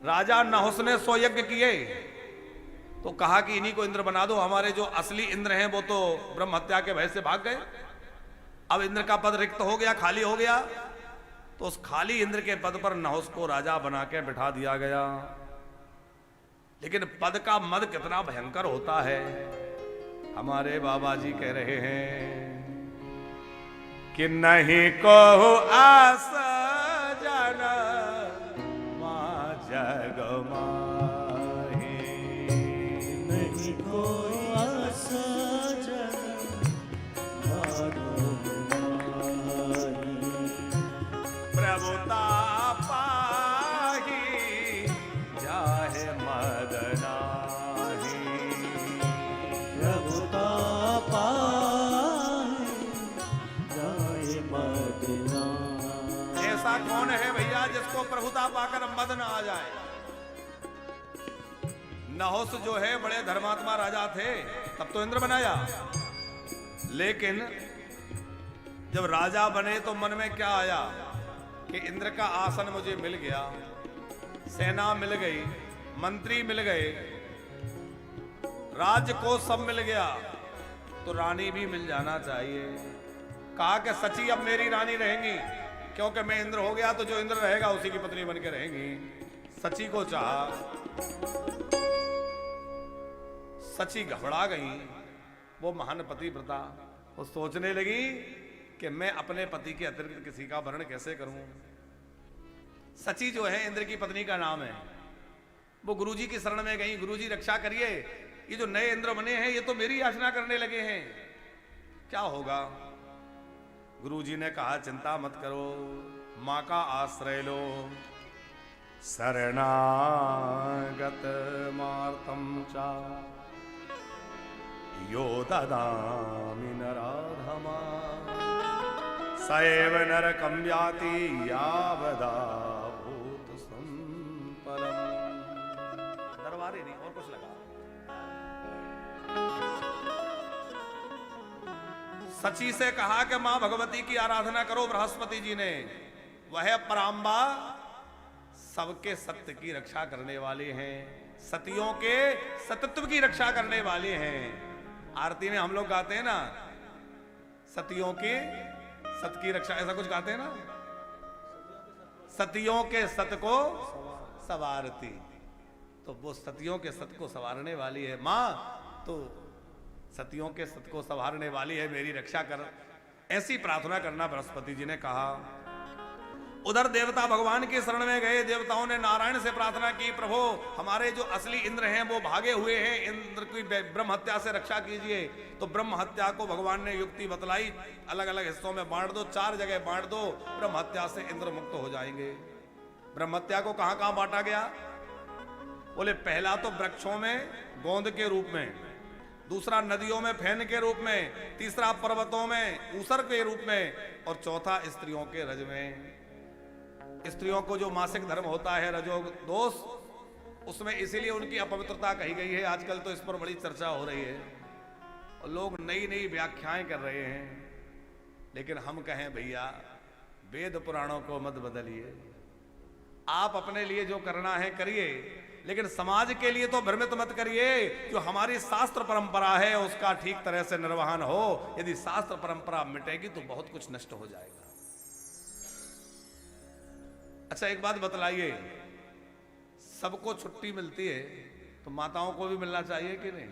राजा नहुस ने 100 यज्ञ किए तो कहा कि इन्हीं को इंद्र बना दो। हमारे जो असली इंद्र हैं वो तो ब्रह्म हत्या के भय से भाग गए। अब इंद्र का पद रिक्त हो गया, खाली हो गया। तो उस खाली इंद्र के पद पर नहुस को राजा बना के बिठा दिया गया। लेकिन पद का मद कितना भयंकर होता है। हमारे बाबा जी कह रहे हैं कि नहीं को आस जन मां जग माही, नहीं को आस जन प्रभुता पाही जाहे मद नाही। प्रभुता पाए जाए मद नाही। ऐसा कौन है भैया जिसको प्रभुता पाकर मद न आ जाए? नहुस जो है बड़े धर्मात्मा राजा थे, तब तो इंद्र बनाया। लेकिन जब राजा बने तो मन में क्या आया कि इंद्र का आसन मुझे मिल गया, सेना मिल गई, मंत्री मिल गए, राज्य को सब मिल गया, तो रानी भी मिल जाना चाहिए। कहा कि सची अब मेरी रानी रहेंगी, क्योंकि मैं इंद्र हो गया तो जो इंद्र रहेगा उसी की पत्नी बन के रहेंगी। सची को चाहा। सची घबरा गई। वो महान पतिव्रता वो सोचने लगी कि मैं अपने पति के अतिरिक्त किसी का वर्ण कैसे करूं। सची जो है इंद्र की पत्नी का नाम है। वो गुरुजी की शरण में गई, गुरुजी रक्षा करिए, ये जो नए इंद्र बने हैं ये तो मेरी याचना करने लगे हैं, क्या होगा। गुरुजी ने कहा चिंता मत करो, मां का आश्रय लो। शरणागत मार्तम चा यो ददामि नराधमा सएव नरकं याति यावदा भूत संपलम। दरबारे नहीं और कुछ लगा। सची से कहा कि मां भगवती की आराधना करो। बृहस्पति जी ने, वह पराम्बा सबके सत्य की रक्षा करने वाले हैं, सतियों के सतत्व की रक्षा करने वाले हैं। आरती में हम लोग गाते हैं ना, सतियों के सत की रक्षा, ऐसा कुछ गाते हैं ना, सतियों के सत को सवारती। तो वो सतियों के सत को संवारने वाली है मां, तो सतियों के सत को संवारने वाली है, मेरी रक्षा कर, ऐसी प्रार्थना करना बृहस्पति जी ने कहा। उधर देवता भगवान की शरण में गए। देवताओं ने नारायण से प्रार्थना की, प्रभु हमारे जो असली इंद्र हैं वो भागे हुए हैं, इंद्र की ब्रह्म हत्या से रक्षा कीजिए। तो ब्रह्म हत्या को भगवान ने युक्ति बतलाई, अलग अलग हिस्सों में बांट दो, 4 जगह बांट दो, ब्रह्म हत्या से इंद्र मुक्त हो जाएंगे। ब्रह्म हत्या को कहां कहां बांटा गया? बोले पहला तो वृक्षों में गोंद के रूप में, दूसरा नदियों में फैन के रूप में, तीसरा पर्वतों में ऊसर के रूप में, और चौथा स्त्रियों के रज में। स्त्रियों को जो मासिक धर्म होता है रजो दोष, उसमें इसीलिए उनकी अपवित्रता कही गई है। आजकल तो इस पर बड़ी चर्चा हो रही है और लोग नई नई व्याख्याएं कर रहे हैं। लेकिन हम कहें भैया वेद पुराणों को मत बदलिए, आप अपने लिए जो करना है करिए, लेकिन समाज के लिए तो भ्रमित मत करिए। जो हमारी शास्त्र परंपरा है उसका ठीक तरह से निर्वहन हो। यदि शास्त्र परंपरा मिटेगी तो बहुत कुछ नष्ट हो जाएगा। अच्छा एक बात बतलाइए, सबको छुट्टी मिलती है तो माताओं को भी मिलना चाहिए कि नहीं?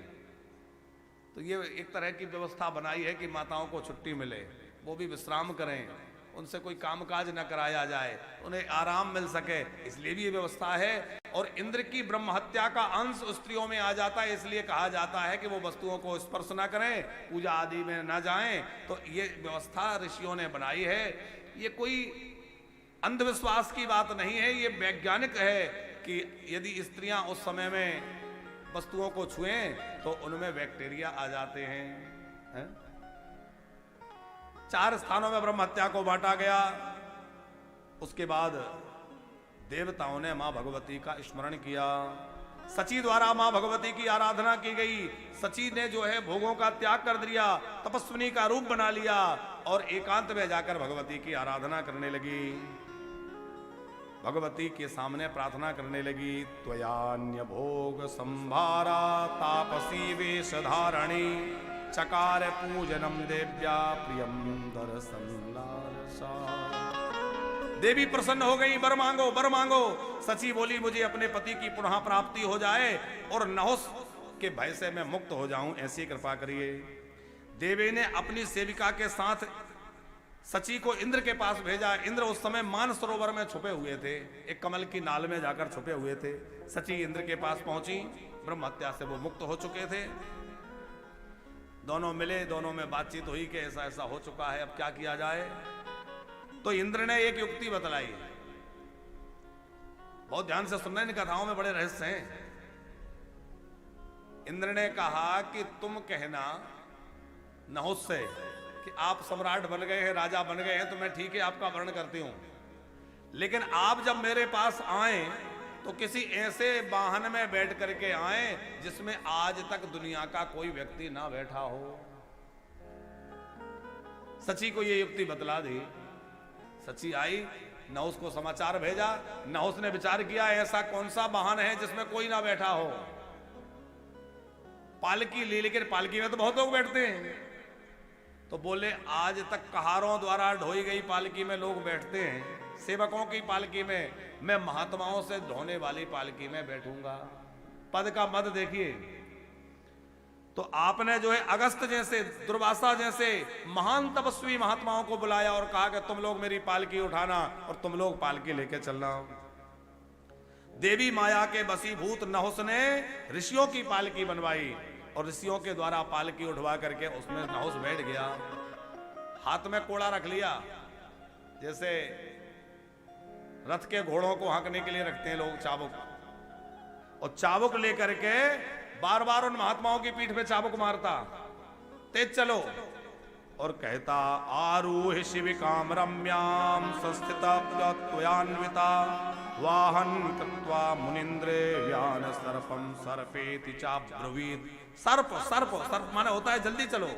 तो ये एक तरह की व्यवस्था बनाई है कि माताओं को छुट्टी मिले, वो भी विश्राम करें, उनसे कोई कामकाज न कराया जाए, उन्हें आराम मिल सके, इसलिए भी ये व्यवस्था है। और इंद्र की ब्रह्म हत्या का अंश स्त्रियों में आ जाता है, इसलिए कहा जाता है कि वो वस्तुओं को स्पर्श न करें, पूजा आदि में न जाएं। तो ये व्यवस्था ऋषियों ने बनाई है। ये कोई अंधविश्वास की बात नहीं है, ये वैज्ञानिक है कि यदि स्त्रियां उस समय में वस्तुओं को छुएं तो उनमें बैक्टीरिया आ जाते हैं। 4 स्थानों में ब्रह्म हत्या को बांटा गया। उसके बाद देवताओं ने मां भगवती का स्मरण किया। सची द्वारा मां भगवती की आराधना की गई। सची ने जो है भोगों का त्याग कर दिया, तपस्विनी का रूप बना लिया और एकांत में जाकर भगवती की आराधना करने लगी। भगवती के सामने प्रार्थना करने लगी। त्वयान्य भोग संभारा तापसी वेश धारणी चकार पूजनम देव्या प्रियम दर्शन लालसा। देवी प्रसन्न हो गई, वर मांगो वर मांगो। सची बोली मुझे अपने पति की पुनः प्राप्ति हो जाए और नहुस के भय से मैं मुक्त हो जाऊं, ऐसी कृपा करिए। देवी ने अपनी सेविका के साथ सची को इंद्र के पास भेजा। इंद्र उस समय मान सरोवर में छुपे हुए थे, एक कमल की नाल में जाकर छुपे हुए थे। सची इंद्र के पास पहुंची, ब्रह्म हत्या से वो मुक्त हो चुके थे। दोनों मिले, दोनों में बातचीत हुई कि ऐसा ऐसा हो चुका है, अब क्या किया जाए। तो इंद्र ने एक युक्ति बतलाई, बहुत ध्यान से सुनना, इन कथाओं में बड़े रहस्य हैं। इंद्र ने कहा कि तुम कहना नहुस से कि आप सम्राट बन गए हैं, राजा बन गए हैं, तो मैं ठीक है आपका वर्ण करती हूं, लेकिन आप जब मेरे पास आए तो किसी ऐसे वाहन में बैठ करके आए जिसमें आज तक दुनिया का कोई व्यक्ति ना बैठा हो। सची को ये युक्ति बतला दी। सची आई, नहुस को समाचार भेजा। नहुस ने विचार किया ऐसा कौन सा वाहन है जिसमें कोई ना बैठा हो। पालकी ली, लेकिन पालकी में तो बहुत लोग बैठते हैं। तो बोले आज तक कहारों द्वारा ढोई गई पालकी में लोग बैठते हैं, सेवकों की पालकी में, मैं महात्माओं से ढोने वाली पालकी में बैठूंगा। पद का मद देखिए। तो तो आपने जो है अगस्त जैसे, दुर्वासा जैसे महान तपस्वी महात्माओं को बुलाया और कहा कि तुम लोग मेरी पालकी उठाना और तुम लोग पालकी लेके चलना। देवी माया के वशीभूत नहुस ने ऋषियों की पालकी बनवाई और ऋषियों के द्वारा पालकी उठवा करके उसमें नहुस बैठ गया, हाथ में कोड़ा रख लिया, जैसे रथ के घोड़ों को हाँकने के लिए रखते हैं लोग चाबुक, और चाबुक लेकर के बार बार उन महात्माओं की पीठ पे चाबुक मारता, तेज चलो, और कहता आरूह शिविकाम रम्याम संस्थिता त्वयान्विता वाहन कृत्वा मुनिंद्रे व्यान सर्पम सर्पेति चाब्रुवीत। सर्प सर्प सर्प माने होता है जल्दी चलो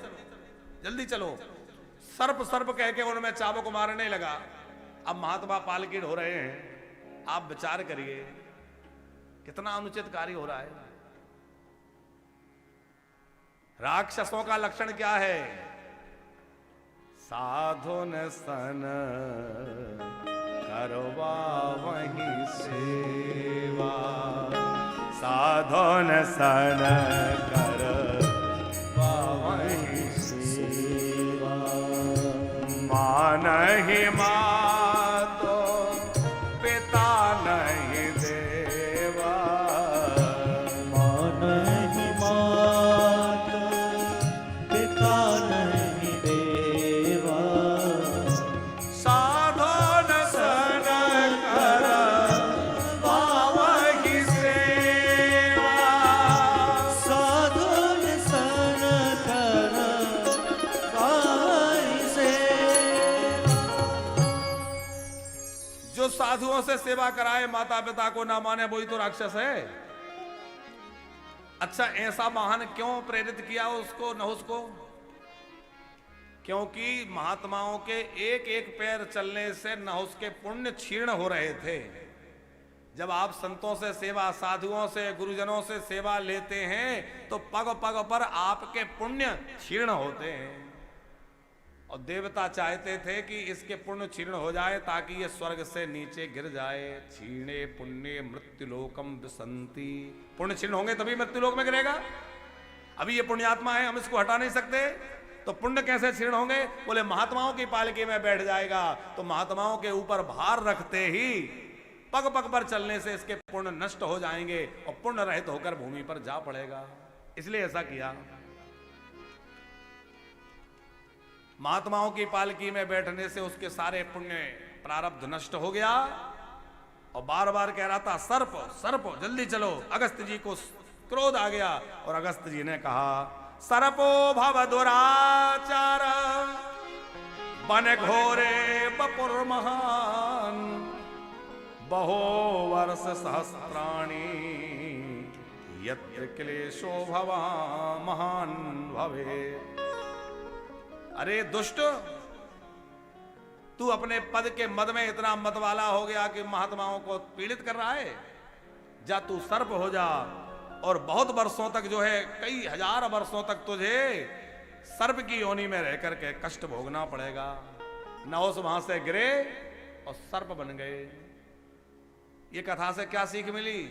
जल्दी चलो, सर्प सर्प कह के उनमें चाबुक मारने लगा। अब महात्मा पालकी हो रहे हैं, आप विचार करिए कितना अनुचित कार्य हो रहा है। राक्षसों का लक्षण क्या है? साधुन सन करवा वहीं सेवा, साधुन सन करवा वहीं सेवा, मान ही मातो पिता नहीं देवा, मान ही मात पिता नहीं देवा, साधुन सन करवा वहीं सेवा, साधुन सन करवा वहीं सेवा। जो साधुओं से सेवा कराए माता पिता को ना माने वही तो राक्षस है। अच्छा, ऐसा महान क्यों प्रेरित किया उसको, नहुस को? क्योंकि महात्माओं के एक एक पैर चलने से नहुस के पुण्य क्षीण हो रहे थे। जब आप संतों से सेवा, साधुओं से, गुरुजनों से सेवा लेते हैं तो पग पग पर आपके पुण्य क्षीण होते हैं, और देवता चाहते थे कि इसके पुण्य क्षीण हो जाए ताकि ये स्वर्ग से नीचे गिर जाए। क्षीणे पुण्य मृत्युलोकम विसंति, पुण्य क्षीण होंगे तभी मृत्युलोक में गिरेगा। अभी ये पुण्यात्मा है, हम इसको हटा नहीं सकते, तो पुण्य कैसे क्षीण होंगे? बोले महात्माओं की पालकी में बैठ जाएगा तो महात्माओं के ऊपर भार रखते ही पग पग पर चलने से इसके पुण्य नष्ट हो जाएंगे और पुण्य रहित होकर भूमि पर जा पड़ेगा। इसलिए ऐसा किया। महात्माओं की पालकी में बैठने से उसके सारे पुण्य प्रारब्ध नष्ट हो गया, और बार बार कह रहा था सर्प सर्प जल्दी चलो। अगस्त जी को क्रोध आ गया और अगस्त जी ने कहा सर्पो भव दुराचार बन घोरे बपुर महान, बहो वर्ष सहस्राणी यत्र क्लेशो भवा महान भवे। अरे दुष्ट, तू अपने पद के मद में इतना मत वाला हो गया कि महात्माओं को पीड़ित कर रहा है। जा तू सर्प हो जा, और बहुत वर्षों तक जो है, कई हजार वर्षों तक तुझे सर्प की योनि में रह करके कष्ट भोगना पड़ेगा। नहुस वहां से गिरे और सर्प बन गए। ये कथा से क्या सीख मिली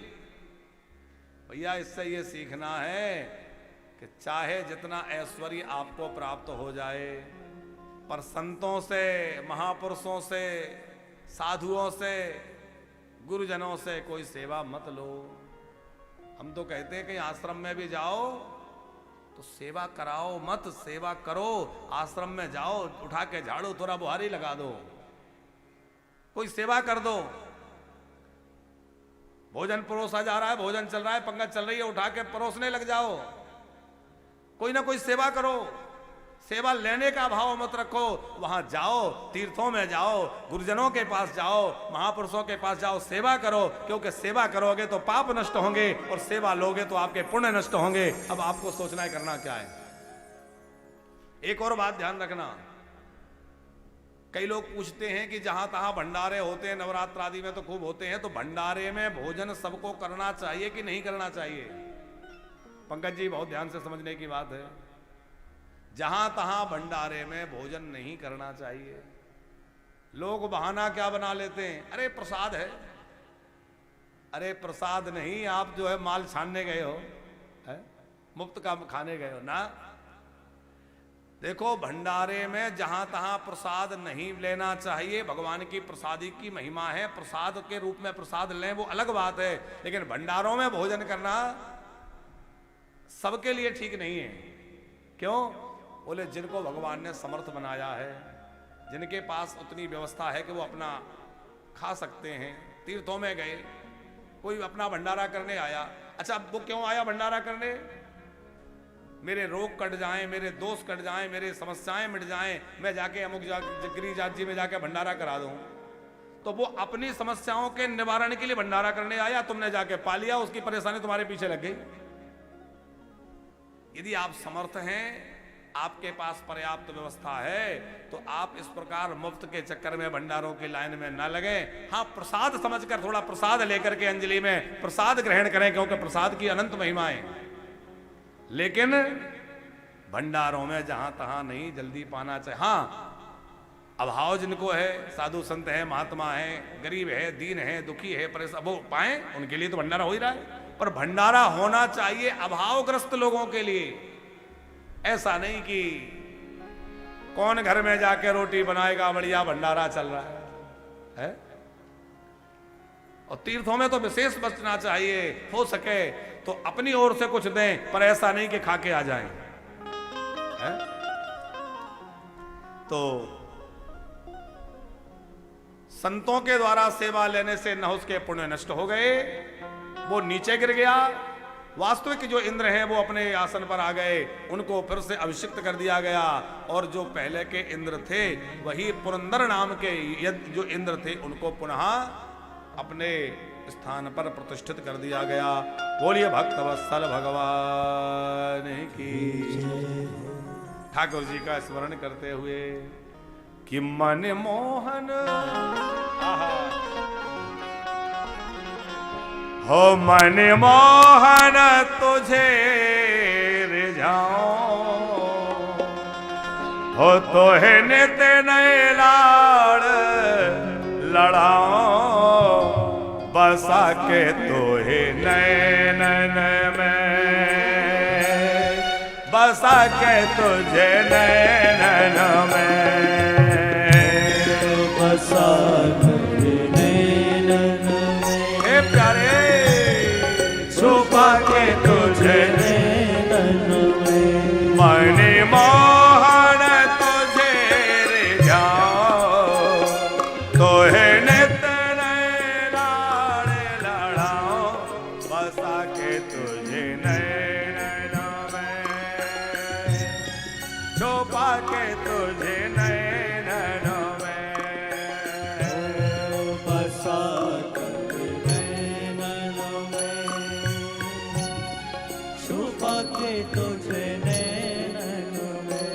भैया? इससे ये सीखना है कि चाहे जितना ऐश्वर्य आपको प्राप्त हो जाए, पर संतों से, महापुरुषों से, साधुओं से, गुरुजनों से कोई सेवा मत लो। हम तो कहते हैं कि आश्रम में भी जाओ तो सेवा कराओ मत, सेवा करो। आश्रम में जाओ, उठा के झाड़ू थोड़ा बुहारी लगा दो, कोई सेवा कर दो। भोजन परोसा जा रहा है, भोजन चल रहा है, पंगत चल रही है, उठा के परोसने लग जाओ। कोई ना कोई सेवा करो। सेवा लेने का भाव मत रखो। वहां जाओ, तीर्थों में जाओ, गुरुजनों के पास जाओ, महापुरुषों के पास जाओ, सेवा करो। क्योंकि सेवा करोगे तो पाप नष्ट होंगे, और सेवा लोगे तो आपके पुण्य नष्ट होंगे। अब आपको सोचना है करना क्या है। एक और बात ध्यान रखना, कई लोग पूछते हैं कि जहां तहां भंडारे होते हैं, नवरात्र आदि में तो खूब होते हैं, तो भंडारे में भोजन सबको करना चाहिए कि नहीं करना चाहिए? पंकज जी, बहुत ध्यान से समझने की बात है। जहां तहां भंडारे में भोजन नहीं करना चाहिए। लोग बहाना क्या बना लेते हैं, अरे प्रसाद है। अरे प्रसाद नहीं, आप जो है माल छानने गए हो है? मुफ्त का खाने गए हो ना। देखो भंडारे में जहां तहां प्रसाद नहीं लेना चाहिए। भगवान की प्रसादी की महिमा है, प्रसाद के रूप में प्रसाद लें वो अलग बात है, लेकिन भंडारों में भोजन करना सबके लिए ठीक नहीं है। क्यों? बोले जिनको भगवान ने समर्थ बनाया है, जिनके पास उतनी व्यवस्था है कि वो अपना खा सकते हैं। तीर्थों में गए, कोई अपना भंडारा करने आया। अच्छा, वो क्यों आया भंडारा करने? मेरे रोग कट जाएं, मेरे दोष कट जाएं, मेरे समस्याएं मिट जाएं, मैं जाके अमुक गिरिजात जी में जाके भंडारा करा दूं। तो वो अपनी समस्याओं के निवारण के लिए भंडारा करने आया, तुमने जाके पा लिया, उसकी परेशानी तुम्हारे पीछे लग गई। यदि आप समर्थ हैं, आपके पास पर्याप्त व्यवस्था है, तो आप इस प्रकार मुफ्त के चक्कर में भंडारों की लाइन में ना लगे। हाँ, प्रसाद समझकर थोड़ा प्रसाद लेकर के अंजलि में प्रसाद ग्रहण करें, क्योंकि प्रसाद की अनंत महिमाएं। लेकिन भंडारों में जहां तहां नहीं जल्दी पाना चाहिए। हाँ, अभाव जिनको है, साधु संत है, महात्मा है, गरीब है, दीन है, दुखी है, परेशान, वो पाए, उनके लिए तो भंडारा हो ही रहा है। पर भंडारा होना चाहिए अभावग्रस्त लोगों के लिए। ऐसा नहीं कि कौन घर में जाके रोटी बनाएगा, बढ़िया भंडारा चल रहा है? और तीर्थों में तो विशेष बचना चाहिए, हो सके तो अपनी ओर से कुछ दें, पर ऐसा नहीं कि खा के आ जाएं। तो संतों के द्वारा सेवा लेने से न उसके पुण्य नष्ट हो गए, वो नीचे गिर गया। वास्तविक जो इंद्र हैं वो अपने आसन पर आ गए, उनको फिर से अभिषिक्त कर दिया गया। और जो पहले के इंद्र थे, वही पुरंदर नाम के जो इंद्र थे, उनको पुनः अपने स्थान पर प्रतिष्ठित कर दिया गया। बोलिए भक्तवत्सल भगवान की। ठाकुर जी का स्मरण करते हुए कि मन मोहन हो, मन मोहन तुझे रिझाओ हो, तो है नित नए लाड़ लड़ाओ, बसा के तो है नैनन में, बसा के तुझे नैनन में, बसा के नैनन में। हे प्यारे, छुपा के तुझे नैनन में। मन मोहन तुझे रिझाओ, तो है नित नए लाड़ लड़ाओ, बसा के तुझे नैनन में, छुपा के तुझे नैनन में, बसा के नैनन में, छुपा के तुझे नैनन में।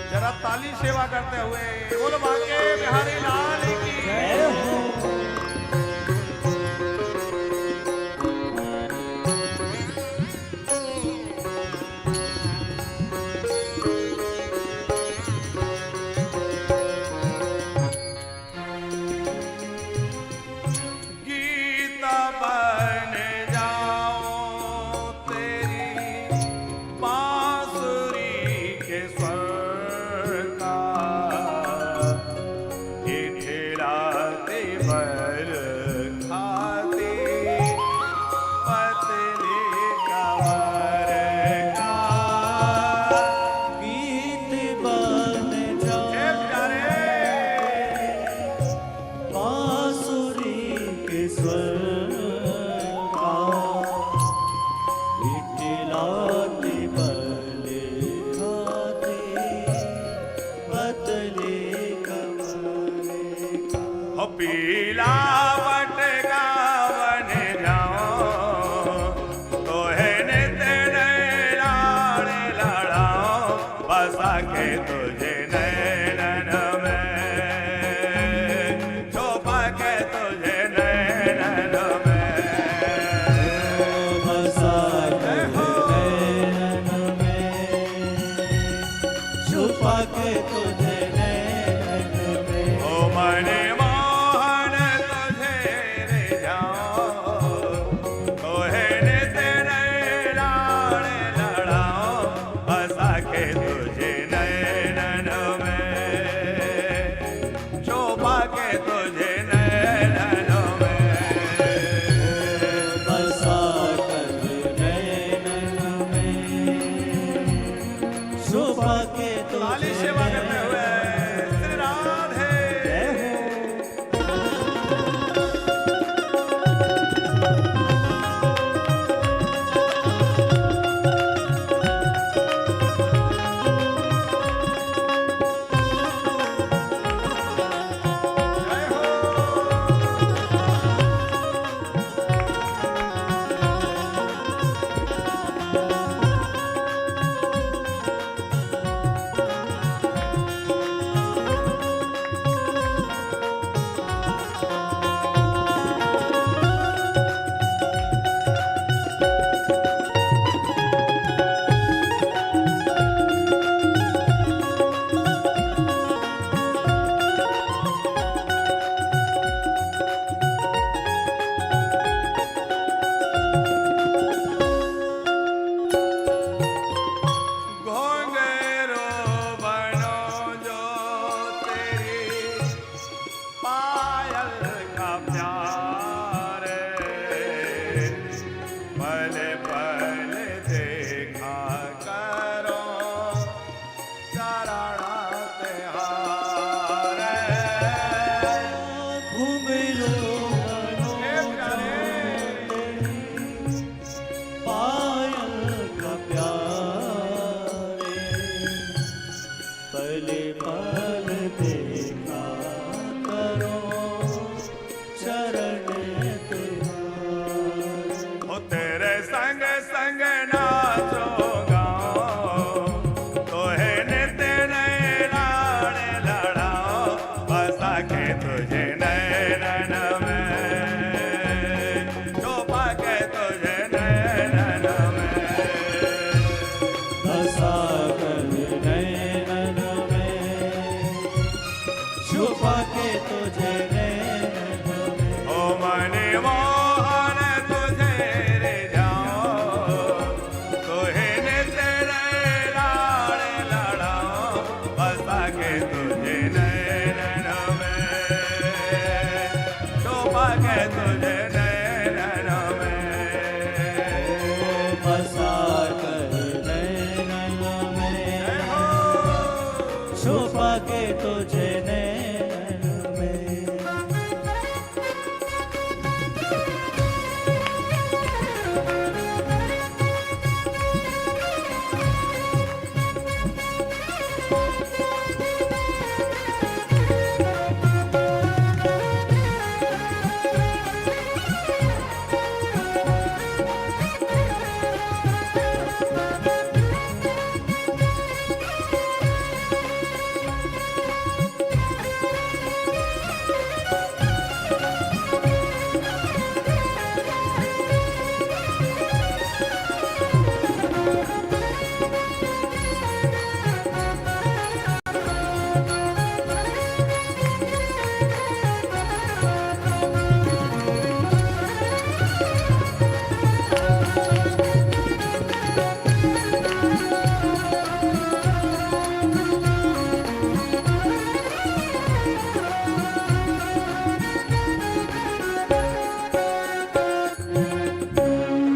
जरा ताली सेवा करते हुए बोलो बांके बिहारी लाल की जय हो। गीता बन जाओ तेरी बांसुरी के स्वर का, ठेठे पल पल देखा करो चरण तिहारे। घुंघरू पायल का प्यारे, पल पल देखा करो चरण तुम्हारे। हो तेरे संग संग नाचो गाओ, तोहे नित्य नए लाड़ लड़ाओ, बसा के तुझे नैनन में, शोभा के तुझे नैनन में। बसा कर नैनन में, छुपा के तुझे नैनन में। ओ मने मोहन तुझे रे जाओ, तोहे नित्य नए लाड़ लड़ाओ, बसा के तुझे नैनन में, शोभा के तुझे नैनन में। बसा कर नैनन में, हो छुपा के तुझे नैनन में।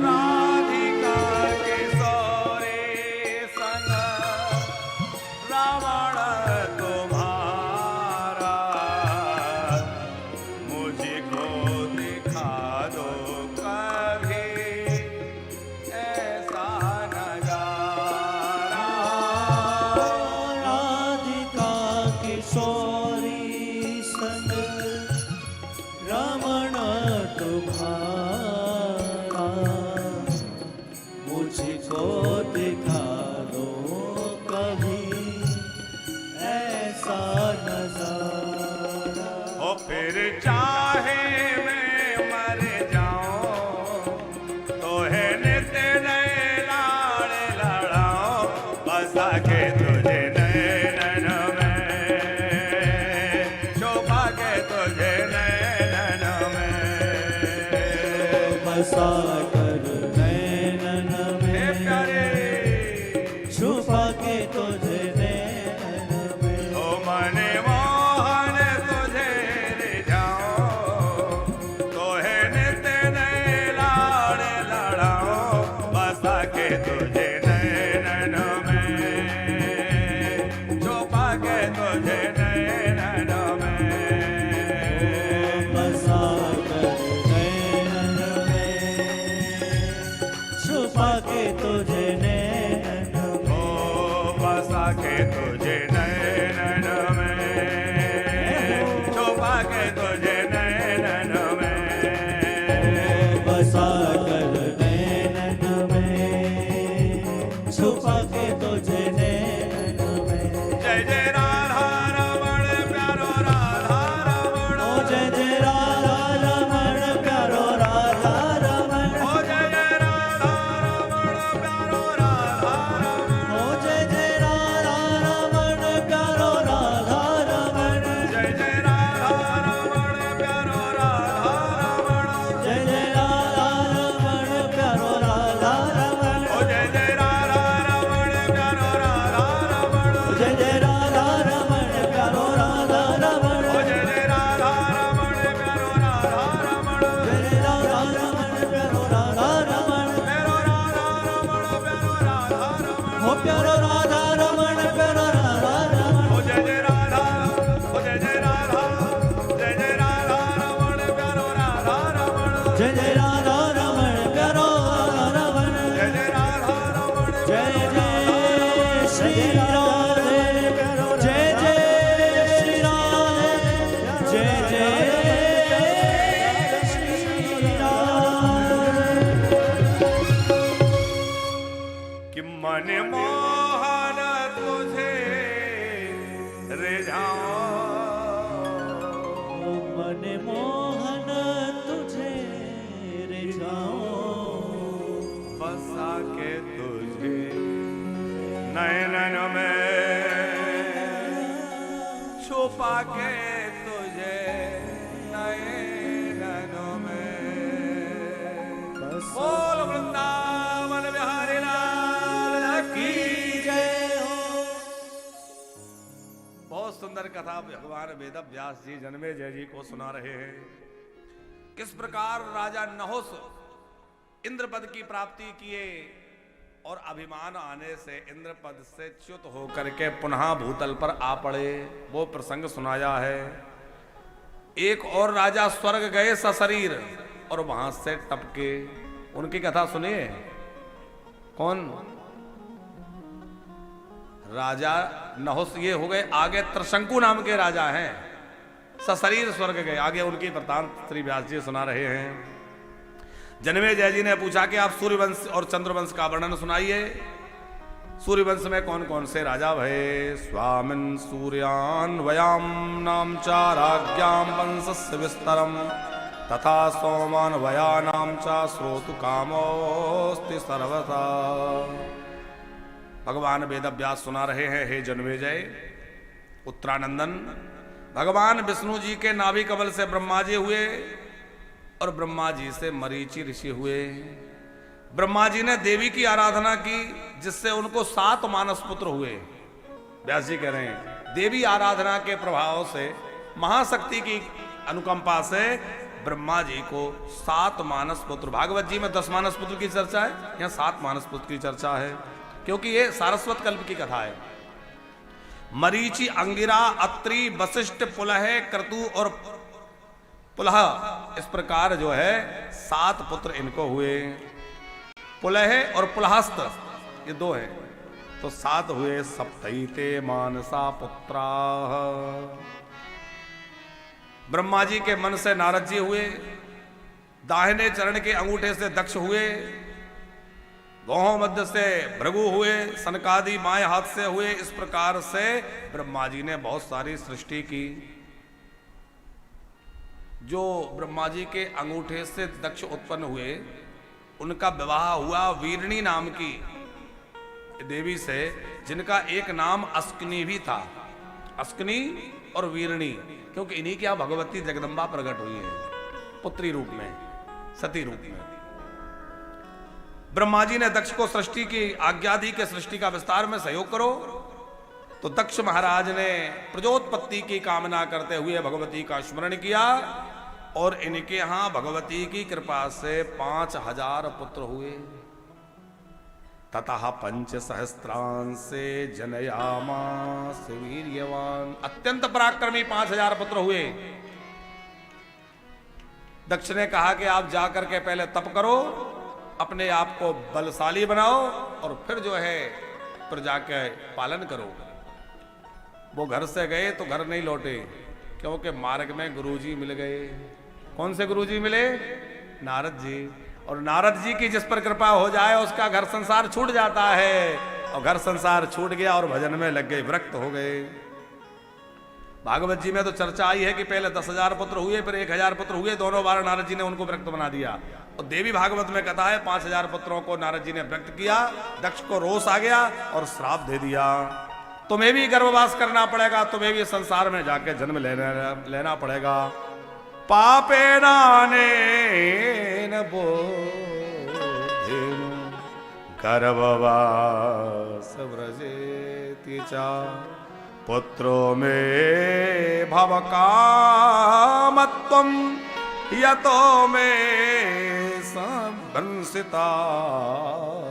राधिका किशोरी संग रावण तुम्हारा, मुझको दिखा दो कभी ऐसा नजारा। राधिका किशोरी संग रमण तुम्हारा, मुझको दिखा दो कभी ऐसा नजारा। ओ फिर चाहे मैं मर जाऊं, तो है नित्य नए लाड़ लड़ाओ, बसा के तुझे नैनन में, शोभा के तुझे नैनन में। बसा कर नैनन हे में, प्यारे छुपा के तुझे नैनन में। ओ मने मोहन तुझे रे जाओ, तो है नित्य नए लाड़ लड़ाओ, बसा के तुझे नैनन में, शोभा के तुझे नैनन में। बसा कर नैनन में, छुपा के तुझे नैनन में। ओ बसा के तुझे नैनन में, शोभा के तुझे नैनन में। बसा कर नैनन में, छुपा के तुझे नैनन में। जय जय राधा रमण प्यारो राधा रमण, ओ जय जय राधा रमण प्यारो राधा रमण। ओ जय जय राधा रमण प्यारो राधा प्यारो राधा रमण प्यारो राधा रमण ओ जय जय राधा, ओ जय जय राधा, जय जय राधा रमण प्यारो राधा रमण, जय जय राधा रमण प्यारो राधा रमण जय जय राधा रमण, जय जय श्री राधे जय जय श्री राधे जय जय श्री राधे कि मन मोहन तुझे रिझाऊं, मन मोहन तुझे रिझाऊं बसा के तुझे नयनन में, छुपा के तुझे नयनन में। बोल वृंदावन बिहारी लाल की जय हो। बहुत सुंदर कथा भगवान वेद व्यास जी जन्मे जय जी को सुना रहे हैं। किस प्रकार राजा नहुस इंद्रपद की प्राप्ति किए और अभिमान आने से इंद्रपद से च्युत होकर के पुनः भूतल पर आ पड़े, वो प्रसंग सुनाया है। एक और राजा स्वर्ग गए सशरीर और वहां से टपके, उनकी कथा सुनिए। कौन? राजा नहुस ये हो गए, आगे त्रिशंकु नाम के राजा हैं, सशरीर स्वर्ग गए। आगे उनकी वृत्तांत श्री व्यास जी सुना रहे हैं। जन्मे जय जी ने पूछा कि आप सूर्यवंश और चंद्रवंश का वर्णन सुनाइए। सूर्यवंश में कौन कौन से राजा भये? स्वामिन सूर्यान वयाम नाम चा राज्ञाम वंशस्य विस्तरम तथा सोमान वया नाम चा श्रोतु कामोस्ति सर्वथा। भगवान वेद व्यास सुना रहे हैं। हे जन्मेजय उत्तरानंदन, भगवान विष्णु जी के नाभि कमल से ब्रह्मा जी हुए और ब्रह्मा जी से मरीचि ऋषि हुए। ब्रह्मा जी ने देवी की आराधना की जिससे उनको 7 मानस पुत्र हुए। व्यास जी कह रहे हैं देवी आराधना के प्रभाव से, महाशक्ति की अनुकंपा से ब्रह्मा जी को 7 मानस पुत्र। भागवत जी में 10 मानस पुत्र की चर्चा है, यहाँ 7 मानस पुत्र की चर्चा है, क्योंकि ये सारस्वत कल्प की कथा है। मरीचि, अंगिरा, अत्रि, वशिष्ठ, पुलह, क्रतु और पुलह, इस प्रकार जो है 7 पुत्र इनको हुए। पुलह और पुलहस्त ये 2 हैं, तो 7 हुए। सप्तैते मानसा पुत्रा। ब्रह्मा जी के मन से नारद जी हुए, दाहिने चरण के अंगूठे से दक्ष हुए, बाहों मध्य से भृगु हुए, सनकादि बाएं हाथ से हुए। इस प्रकार से ब्रह्मा जी ने बहुत सारी सृष्टि की। जो ब्रह्मा जी के अंगूठे से दक्ष उत्पन्न हुए, उनका विवाह हुआ वीरणी नाम की देवी से, जिनका एक नाम अस्कनी भी था। अस्कनी और वीरणी, क्योंकि इन्हीं की भगवती जगदम्बा प्रकट हुई है पुत्री रूप में, सती रूप में। ब्रह्मा जी ने दक्ष को सृष्टि की आज्ञा दी कि सृष्टि का विस्तार में सहयोग करो। तो दक्ष महाराज ने प्रजोत्पत्ति की कामना करते हुए भगवती का स्मरण किया और इनके यहां भगवती की कृपा से 5000 पुत्र हुए। ततः 5 सहस्त्रांसे जनयामास वीर्यवान। अत्यंत पराक्रमी 5000 पुत्र हुए। दक्ष ने कहा कि आप जाकर के पहले तप करो, अपने आप को बलशाली बनाओ और फिर जो है प्रजा के पालन करो। वो घर से गए तो घर नहीं लौटे, क्योंकि मार्ग में गुरुजी मिल गए। कौन से गुरुजी मिले? नारद जी। और नारद जी की जिस पर कृपा हो जाए उसका घर संसार छूट जाता है, और घर संसार छूट गया और भजन में लग गए, विरक्त हो गए। भागवत जी में तो चर्चा आई है कि पहले 10,000 पुत्र हुए, फिर 1,000 पुत्र हुए। दोनों बार नारद जी ने उनको विरक्त बना दिया। और देवी भागवत में कथा है 5,000 पुत्रों को नारद जी ने विरक्त किया। दक्ष को रोष आ गया और श्राप दे दिया, तुम्हें भी गर्भवास करना पड़ेगा, तुम्हें भी संसार में जाके जन्म लेना पड़ेगा। पापे नानेन बोधेनु गर्भवास व्रजेति चा पुत्रो मे भव कामत्वं यतो मे संभंसिता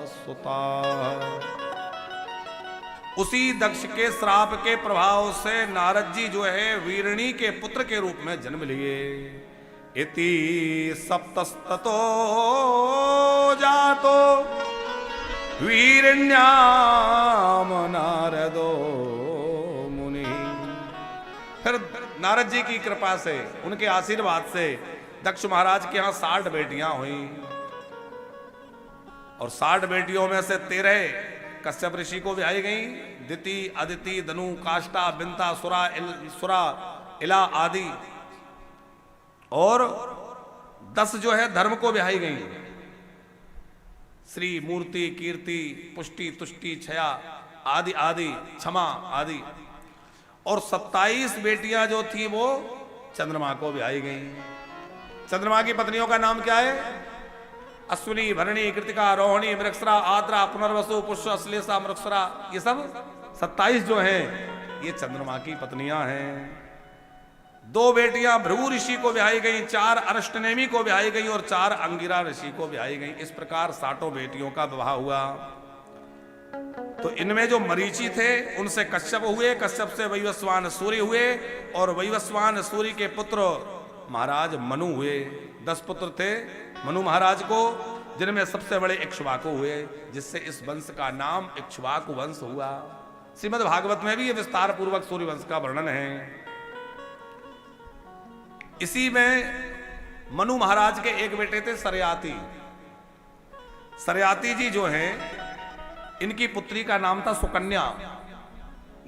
सुता। उसी दक्ष के श्राप के प्रभाव से नारद जी जो है वीरणी के पुत्र के रूप में जन्म लिए। इति सप्तस्ततो जातो वीरण्याम नारदो मुनि। फिर नारद जी की कृपा से, उनके आशीर्वाद से दक्ष महाराज के यहां 60 बेटियां हुई और 60 बेटियों में से 13 कश्यप ऋषि को ब्याही गई। दिति, अदिति, दनु, काष्टा, बिंता, सुरा, इला आदि, और 10 जो है धर्म को ब्याही गई। श्री, मूर्ति, कीर्ति, पुष्टि, तुष्टि, छया आदि आदि, क्षमा आदि, और 27 बेटियां जो थी वो चंद्रमा को ब्याही गई। चंद्रमा की पत्नियों का नाम क्या है? अश्विनी, भरणी, कृतिका, रोहिणी, मृगसरा, आद्रा, पुनर्वसु, पुष्य, अश्लेषा, मृगसरा, ये सब 27 जो हैं ये चंद्रमा की पत्नियां हैं। 2 बेटियां भृगु ऋषि को ब्याही गई, 4 अरिष्टनेमी को ब्याही गई और 4 अंगिरा ऋषि को ब्याही गई। इस प्रकार 60 बेटियों का विवाह हुआ। तो इनमें जो मरीचि थे उनसे कश्यप हुए, कश्यप से वैवस्वान सूर्य हुए और वैवस्वान सूर्य के पुत्र महाराज मनु हुए। 10 पुत्र थे मनु महाराज को, जिनमें सबसे बड़े इक्ष्वाकु हुए, जिससे इस वंश का नाम इक्ष्वाकु वंश हुआ। श्रीमद् भागवत में भी ये विस्तार पूर्वक सूर्य वंश का वर्णन है। इसी में मनु महाराज के एक बेटे थे सरयाति। सरयाति जी जो हैं, इनकी पुत्री का नाम था सुकन्या।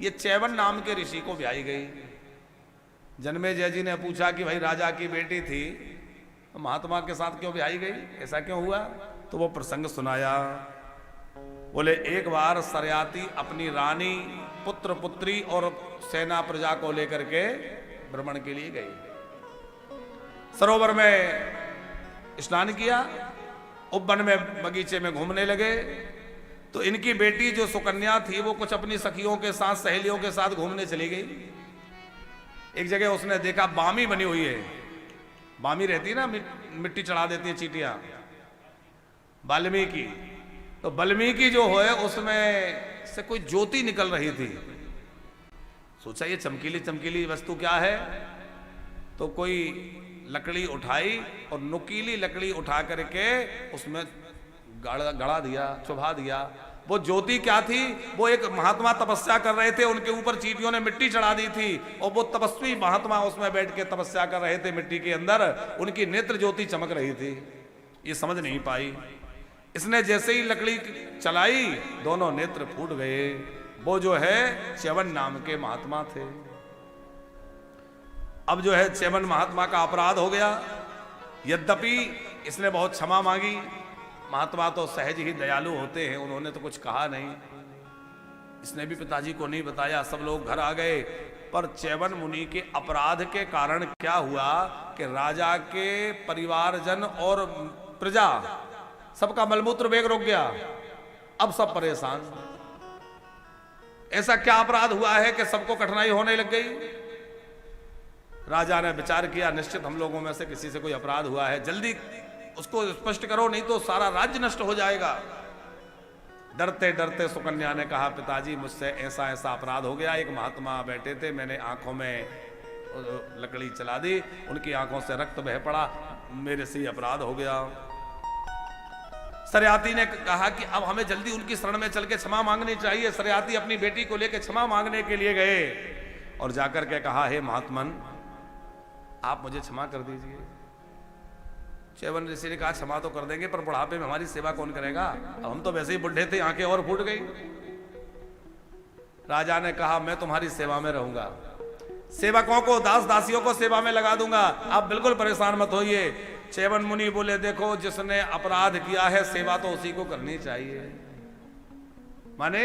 ये चैवन नाम के ऋषि को ब्याही गई। जन्मेजय जी ने पूछा कि भाई राजा की बेटी थी, महात्मा के साथ क्यों ब्याही गई, ऐसा क्यों हुआ? तो वो प्रसंग सुनाया। बोले एक बार सरयाति अपनी रानी, पुत्र पुत्री और सेना प्रजा को लेकर के भ्रमण के लिए गई। सरोवर में स्नान किया, उपवन में बगीचे में घूमने लगे। तो इनकी बेटी जो सुकन्या थी वो कुछ अपनी सखियों के साथ, सहेलियों के साथ घूमने चली गई। एक जगह उसने देखा बामी बनी हुई है। बामी रहती है ना, मिट्टी चढ़ा देती है चींटियां, वाल्मीकि। तो वाल्मीकि जो है उसमें से कोई ज्योति निकल रही थी। सोचा ये चमकीली चमकीली वस्तु क्या है? तो कोई लकड़ी उठाई और नुकीली लकड़ी उठा करके उसमें गड़ा दिया, चुभा दिया। वो ज्योति क्या थी? वो एक महात्मा तपस्या कर रहे थे, उनके ऊपर चींटियों ने मिट्टी चढ़ा दी थी और वो तपस्वी महात्मा उसमें बैठ के तपस्या कर रहे थे मिट्टी के अंदर। उनकी नेत्र ज्योति चमक रही थी। ये समझ नहीं पाई। इसने जैसे ही लकड़ी चलाई, दोनों नेत्र फूट गए। वो जो है च्यवन नाम के महात्मा थे। अब जो है च्यवन महात्मा का अपराध हो गया। यद्यपि इसने बहुत क्षमा मांगी। महात्मा तो सहज ही दयालु होते हैं, उन्होंने तो कुछ कहा नहीं। इसने भी पिताजी को नहीं बताया। सब लोग घर आ गए। पर च्यवन मुनि के अपराध के कारण क्या हुआ कि राजा के परिवारजन और प्रजा सबका मलमूत्र वेग रुक गया। अब सब परेशान। ऐसा क्या अपराध हुआ है कि सबको कठिनाई होने लग गई? राजा ने विचार किया, निश्चित हम लोगों में से किसी से कोई अपराध हुआ है, जल्दी उसको स्पष्ट करो, नहीं तो सारा राज्य नष्ट हो जाएगा। डरते डरते सुकन्या ने कहा, पिताजी मुझसे ऐसा ऐसा अपराध हो गया। एक महात्मा बैठे थे, मैंने आंखों में लकड़ी चला दी, उनकी आंखों से रक्त बह पड़ा, मेरे से अपराध हो गया। सरयाति ने कहा कि अब हमें जल्दी उनकी शरण में चल के क्षमा मांगनी चाहिए। सरयाति अपनी बेटी को लेकर क्षमा मांगने के लिए गए और जाकर के कहा, हे महात्मन आप मुझे क्षमा कर दीजिए। च्यवन ऋषि ने कहा, क्षमा तो कर देंगे पर बुढ़ापे में हमारी सेवा कौन करेगा? अब हम तो वैसे ही बुढ़े थे, आंखें और फूट गई। राजा ने कहा, मैं तुम्हारी सेवा में रहूंगा, सेवकों को, दास दासियों को सेवा में लगा दूंगा, आप बिल्कुल परेशान मत होइए। च्यवन मुनि बोले, देखो जिसने अपराध किया है सेवा तो उसी को करनी चाहिए। माने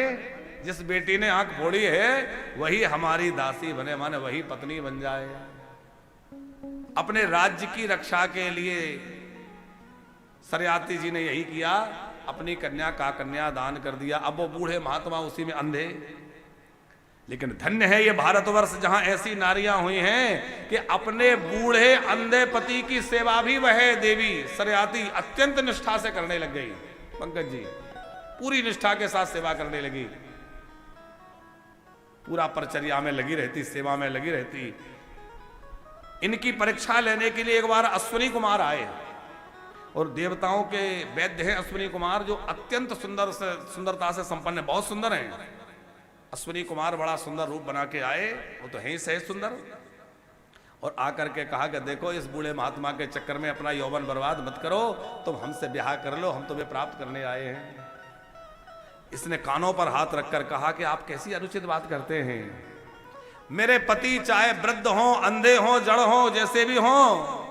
जिस बेटी ने आंख फोड़ी है वही हमारी दासी बने, माने वही पत्नी बन जाए। अपने राज्य की रक्षा के लिए सरयाति जी ने यही किया, अपनी कन्या का कन्या दान कर दिया। अब वो बूढ़े महात्मा उसी में अंधे। लेकिन धन्य है ये भारतवर्ष जहां ऐसी नारियां हुई हैं कि अपने बूढ़े अंधे पति की सेवा भी वह देवी सरयाति अत्यंत निष्ठा से करने लग गई। पंकज जी पूरी निष्ठा के साथ सेवा करने लगी। पूरा परिचर्या में लगी रहती, सेवा में लगी रहती। इनकी परीक्षा लेने के लिए एक बार अश्विनी कुमार आए, और देवताओं के वैद्य हैं अश्विनी कुमार, जो अत्यंत सुंदरता से संपन्न है, बहुत सुंदर हैं। अश्विनी कुमार बड़ा सुंदर रूप बना के आए, वो तो है ही सही सुंदर, और आकर के कहा कि देखो इस बूढ़े महात्मा के चक्कर में अपना यौवन बर्बाद मत करो, तुम हमसे ब्याह कर लो, हम तुम्हें प्राप्त करने आए हैं। इसने कानों पर हाथ रखकर कहा कि आप कैसी अनुचित बात करते हैं। मेरे पति चाहे वृद्ध हो, अंधे हो, जड़ हो, जैसे भी हो,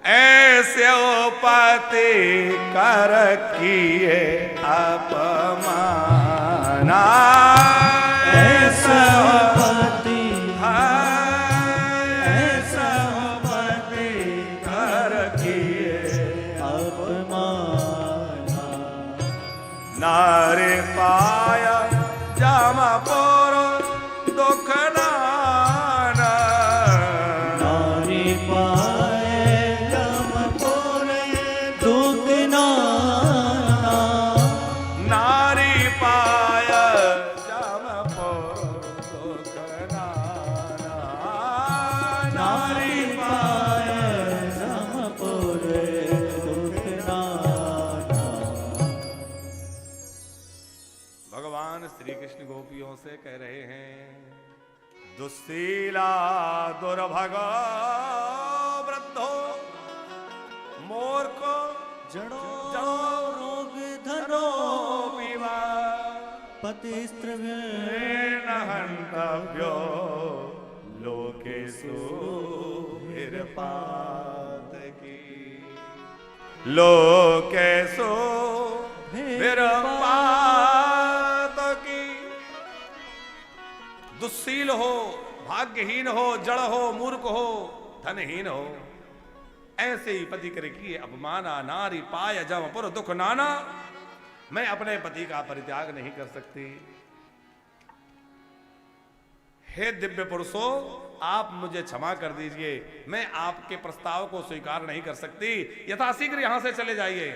ऐसे पति कर किए अपमाना, ऐसा पति, ऐसा पति कर किए अपमाना। नारे पाया जमपुर दुख नाना, नारी पाए जमपुर दुख नाना, नारी पाया जमपुर दुख नाना, नारी पाए जमपुर दुख नाना। भगवान श्री कृष्ण गोपियों से कह रहे हैं, दुस्सीला दुर्भगा वृद्धो मूर्खो जड़ो जड़ो रोग धनो धनो विवा पतिस्त्रभ्य हंतव्यो लोकेषु विरपातकी, लोकेषु विरपातकी। दुस्सील हो, भाग्यहीन हो, जड़ हो, मूर्ख हो, धनहीन हो, ऐसे ही पति करे किए अपमाना, नारी पाय जमपुर दुख नाना। मैं अपने पति का परित्याग नहीं कर सकती। हे दिव्य पुरुषों, आप मुझे क्षमा कर दीजिए, मैं आपके प्रस्ताव को स्वीकार नहीं कर सकती, यथाशीघ्र यहां से चले जाइए।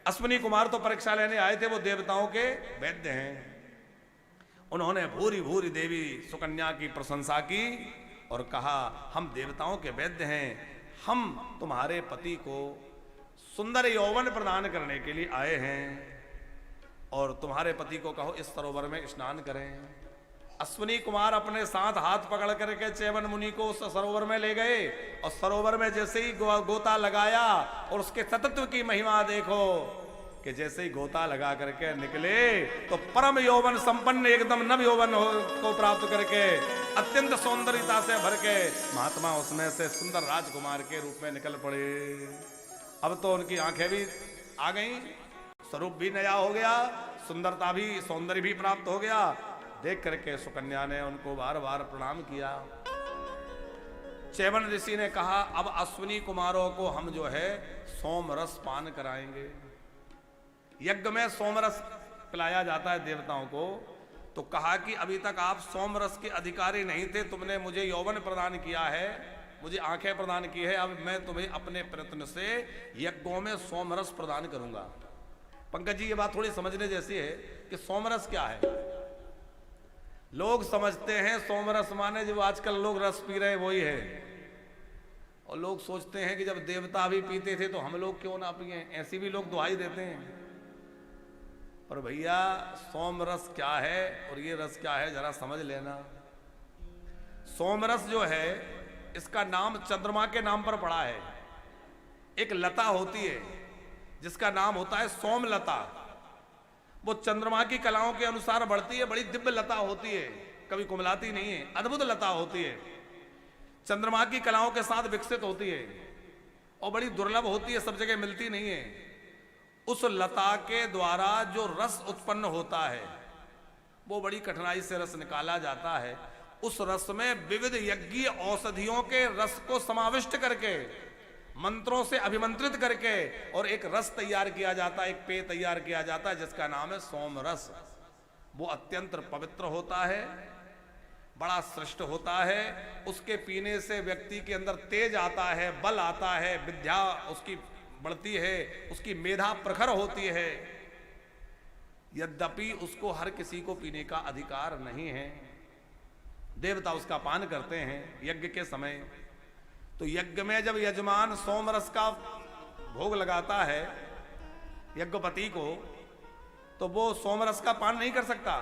अश्विनी कुमार तो परीक्षा लेने आए थे, वो देवताओं के वैद्य हैं। उन्होंने भूरी भूरी देवी सुकन्या की प्रशंसा की और कहा, हम देवताओं के वैद्य हैं, हम तुम्हारे पति को सुंदर यौवन प्रदान करने के लिए आए हैं, और तुम्हारे पति को कहो इस सरोवर में स्नान करें। अश्विनी कुमार अपने साथ हाथ पकड़ करके चैवन मुनि को उस सरोवर में ले गए, और सरोवर में जैसे ही गोता लगाया, और उसके सतत्व की महिमा देखो कि जैसे ही गोता लगा करके निकले तो परम यौवन संपन्न एकदम नव यौवन को प्राप्त करके अत्यंत सौंदर्यता से भर के महात्मा उसमें से सुंदर राजकुमार के रूप में निकल पड़े। अब तो उनकी आंखें भी आ गई, स्वरूप भी नया हो गया, सुंदरता भी, सौंदर्य भी प्राप्त हो गया। देख करके सुकन्या ने उनको बार बार प्रणाम किया। चैवन ऋषि ने कहा, अब अश्विनी कुमारों को हम जो है सोमरस पान कराएंगे। यज्ञ में सोमरस पिलाया जाता है देवताओं को, तो कहा कि अभी तक आप सोमरस के अधिकारी नहीं थे, तुमने मुझे यौवन प्रदान किया है, मुझे आंखें प्रदान की है, अब मैं तुम्हें अपने प्रयत्न से यज्ञों में सोमरस प्रदान करूंगा। पंकज जी, ये बात थोड़ी समझने जैसी है कि सोमरस क्या है। लोग समझते हैं सोमरस माने जो आजकल लोग रस पी रहे हैं वही है, और लोग सोचते हैं कि जब देवता भी पीते थे तो हम लोग क्यों ना पिए, ऐसी भी लोग दुहाई देते हैं। पर भैया सोमरस क्या है और ये रस क्या है जरा समझ लेना। सोमरस जो है इसका नाम चंद्रमा के नाम पर पड़ा है। एक लता होती है जिसका नाम होता है सोमलता, वो चंद्रमा की कलाओं के अनुसार बढ़ती है, बड़ी दिव्य लता होती है, कभी कुमलाती नहीं है, अद्भुत लता होती है, चंद्रमा की कलाओं के साथ विकसित होती है और बड़ी दुर्लभ होती है, सब जगह मिलती नहीं है। उस लता के द्वारा जो रस उत्पन्न होता है वो बड़ी कठिनाई से रस निकाला जाता है। उस रस में विविध यज्ञीय औषधियों के रस को समाविष्ट करके, मंत्रों से अभिमंत्रित करके और एक रस तैयार किया जाता है, एक पेय तैयार किया जाता है जिसका नाम है सोमरस। वो अत्यंत पवित्र होता है, बड़ा श्रेष्ठ होता है। उसके पीने से व्यक्ति के अंदर तेज आता है, बल आता है, विद्या उसकी बढ़ती है, उसकी मेधा प्रखर होती है। यद्यपि उसको हर किसी को पीने का अधिकार नहीं है। देवता उसका पान करते हैं यज्ञ के समय। तो यज्ञ में जब यजमान सोमरस का भोग लगाता है यज्ञपति को, तो वो सोमरस का पान नहीं कर सकता,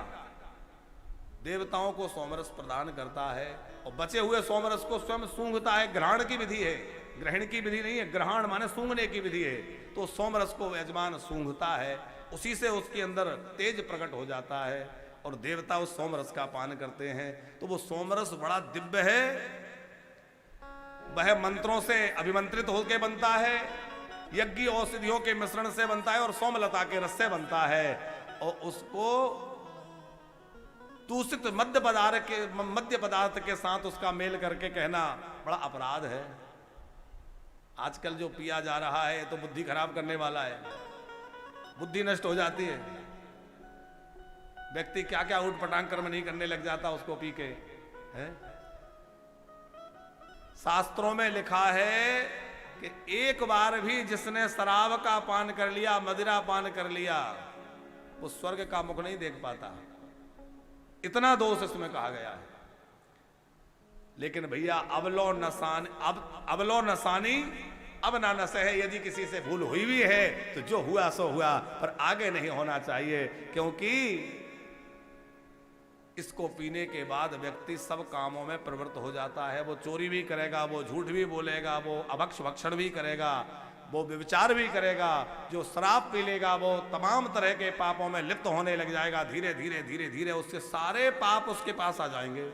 देवताओं को सोमरस प्रदान करता है और बचे हुए सोमरस को स्वयं सूंघता है। ग्रहण की विधि है, ग्रहण की विधि नहीं है, ग्रहण माने सूंघने की विधि है। तो सोमरस को यजमान सूंघता है, उसी से उसके अंदर तेज प्रकट हो जाता है और देवता उस सोमरस का पान करते हैं। तो वो सोमरस बड़ा दिव्य है, वह मंत्रों से अभिमंत्रित होकर बनता है, यज्ञ औषधियों के मिश्रण से बनता है और सोमलता के रस से बनता है। और उसको दूषित मद्य पदार्थ के साथ उसका मेल करके कहना बड़ा अपराध है। आजकल जो पिया जा रहा है तो बुद्धि खराब करने वाला है, बुद्धि नष्ट हो जाती है। व्यक्ति क्या क्या उठ पटांग कर्म नहीं करने लग जाता उसको पी के है। शास्त्रों में लिखा है कि एक बार भी जिसने शराब का पान कर लिया, मदिरा पान कर लिया, वो स्वर्ग का मुख नहीं देख पाता। इतना दोष इसमें कहा गया है। लेकिन भैया अबलो नसानी अब ना नशे है। यदि किसी से भूल हुई भी है तो जो हुआ सो हुआ, पर आगे नहीं होना चाहिए, क्योंकि इसको पीने के बाद व्यक्ति सब कामों में प्रवृत्त हो जाता है। वो चोरी भी करेगा, वो झूठ भी बोलेगा, वो अभक्ष भक्षण भी करेगा, वो व्यभिचार भी करेगा। जो शराब पी लेगा वो तमाम तरह के पापों में लिप्त होने लग जाएगा। धीरे धीरे धीरे धीरे उससे सारे पाप उसके पास आ जाएंगे।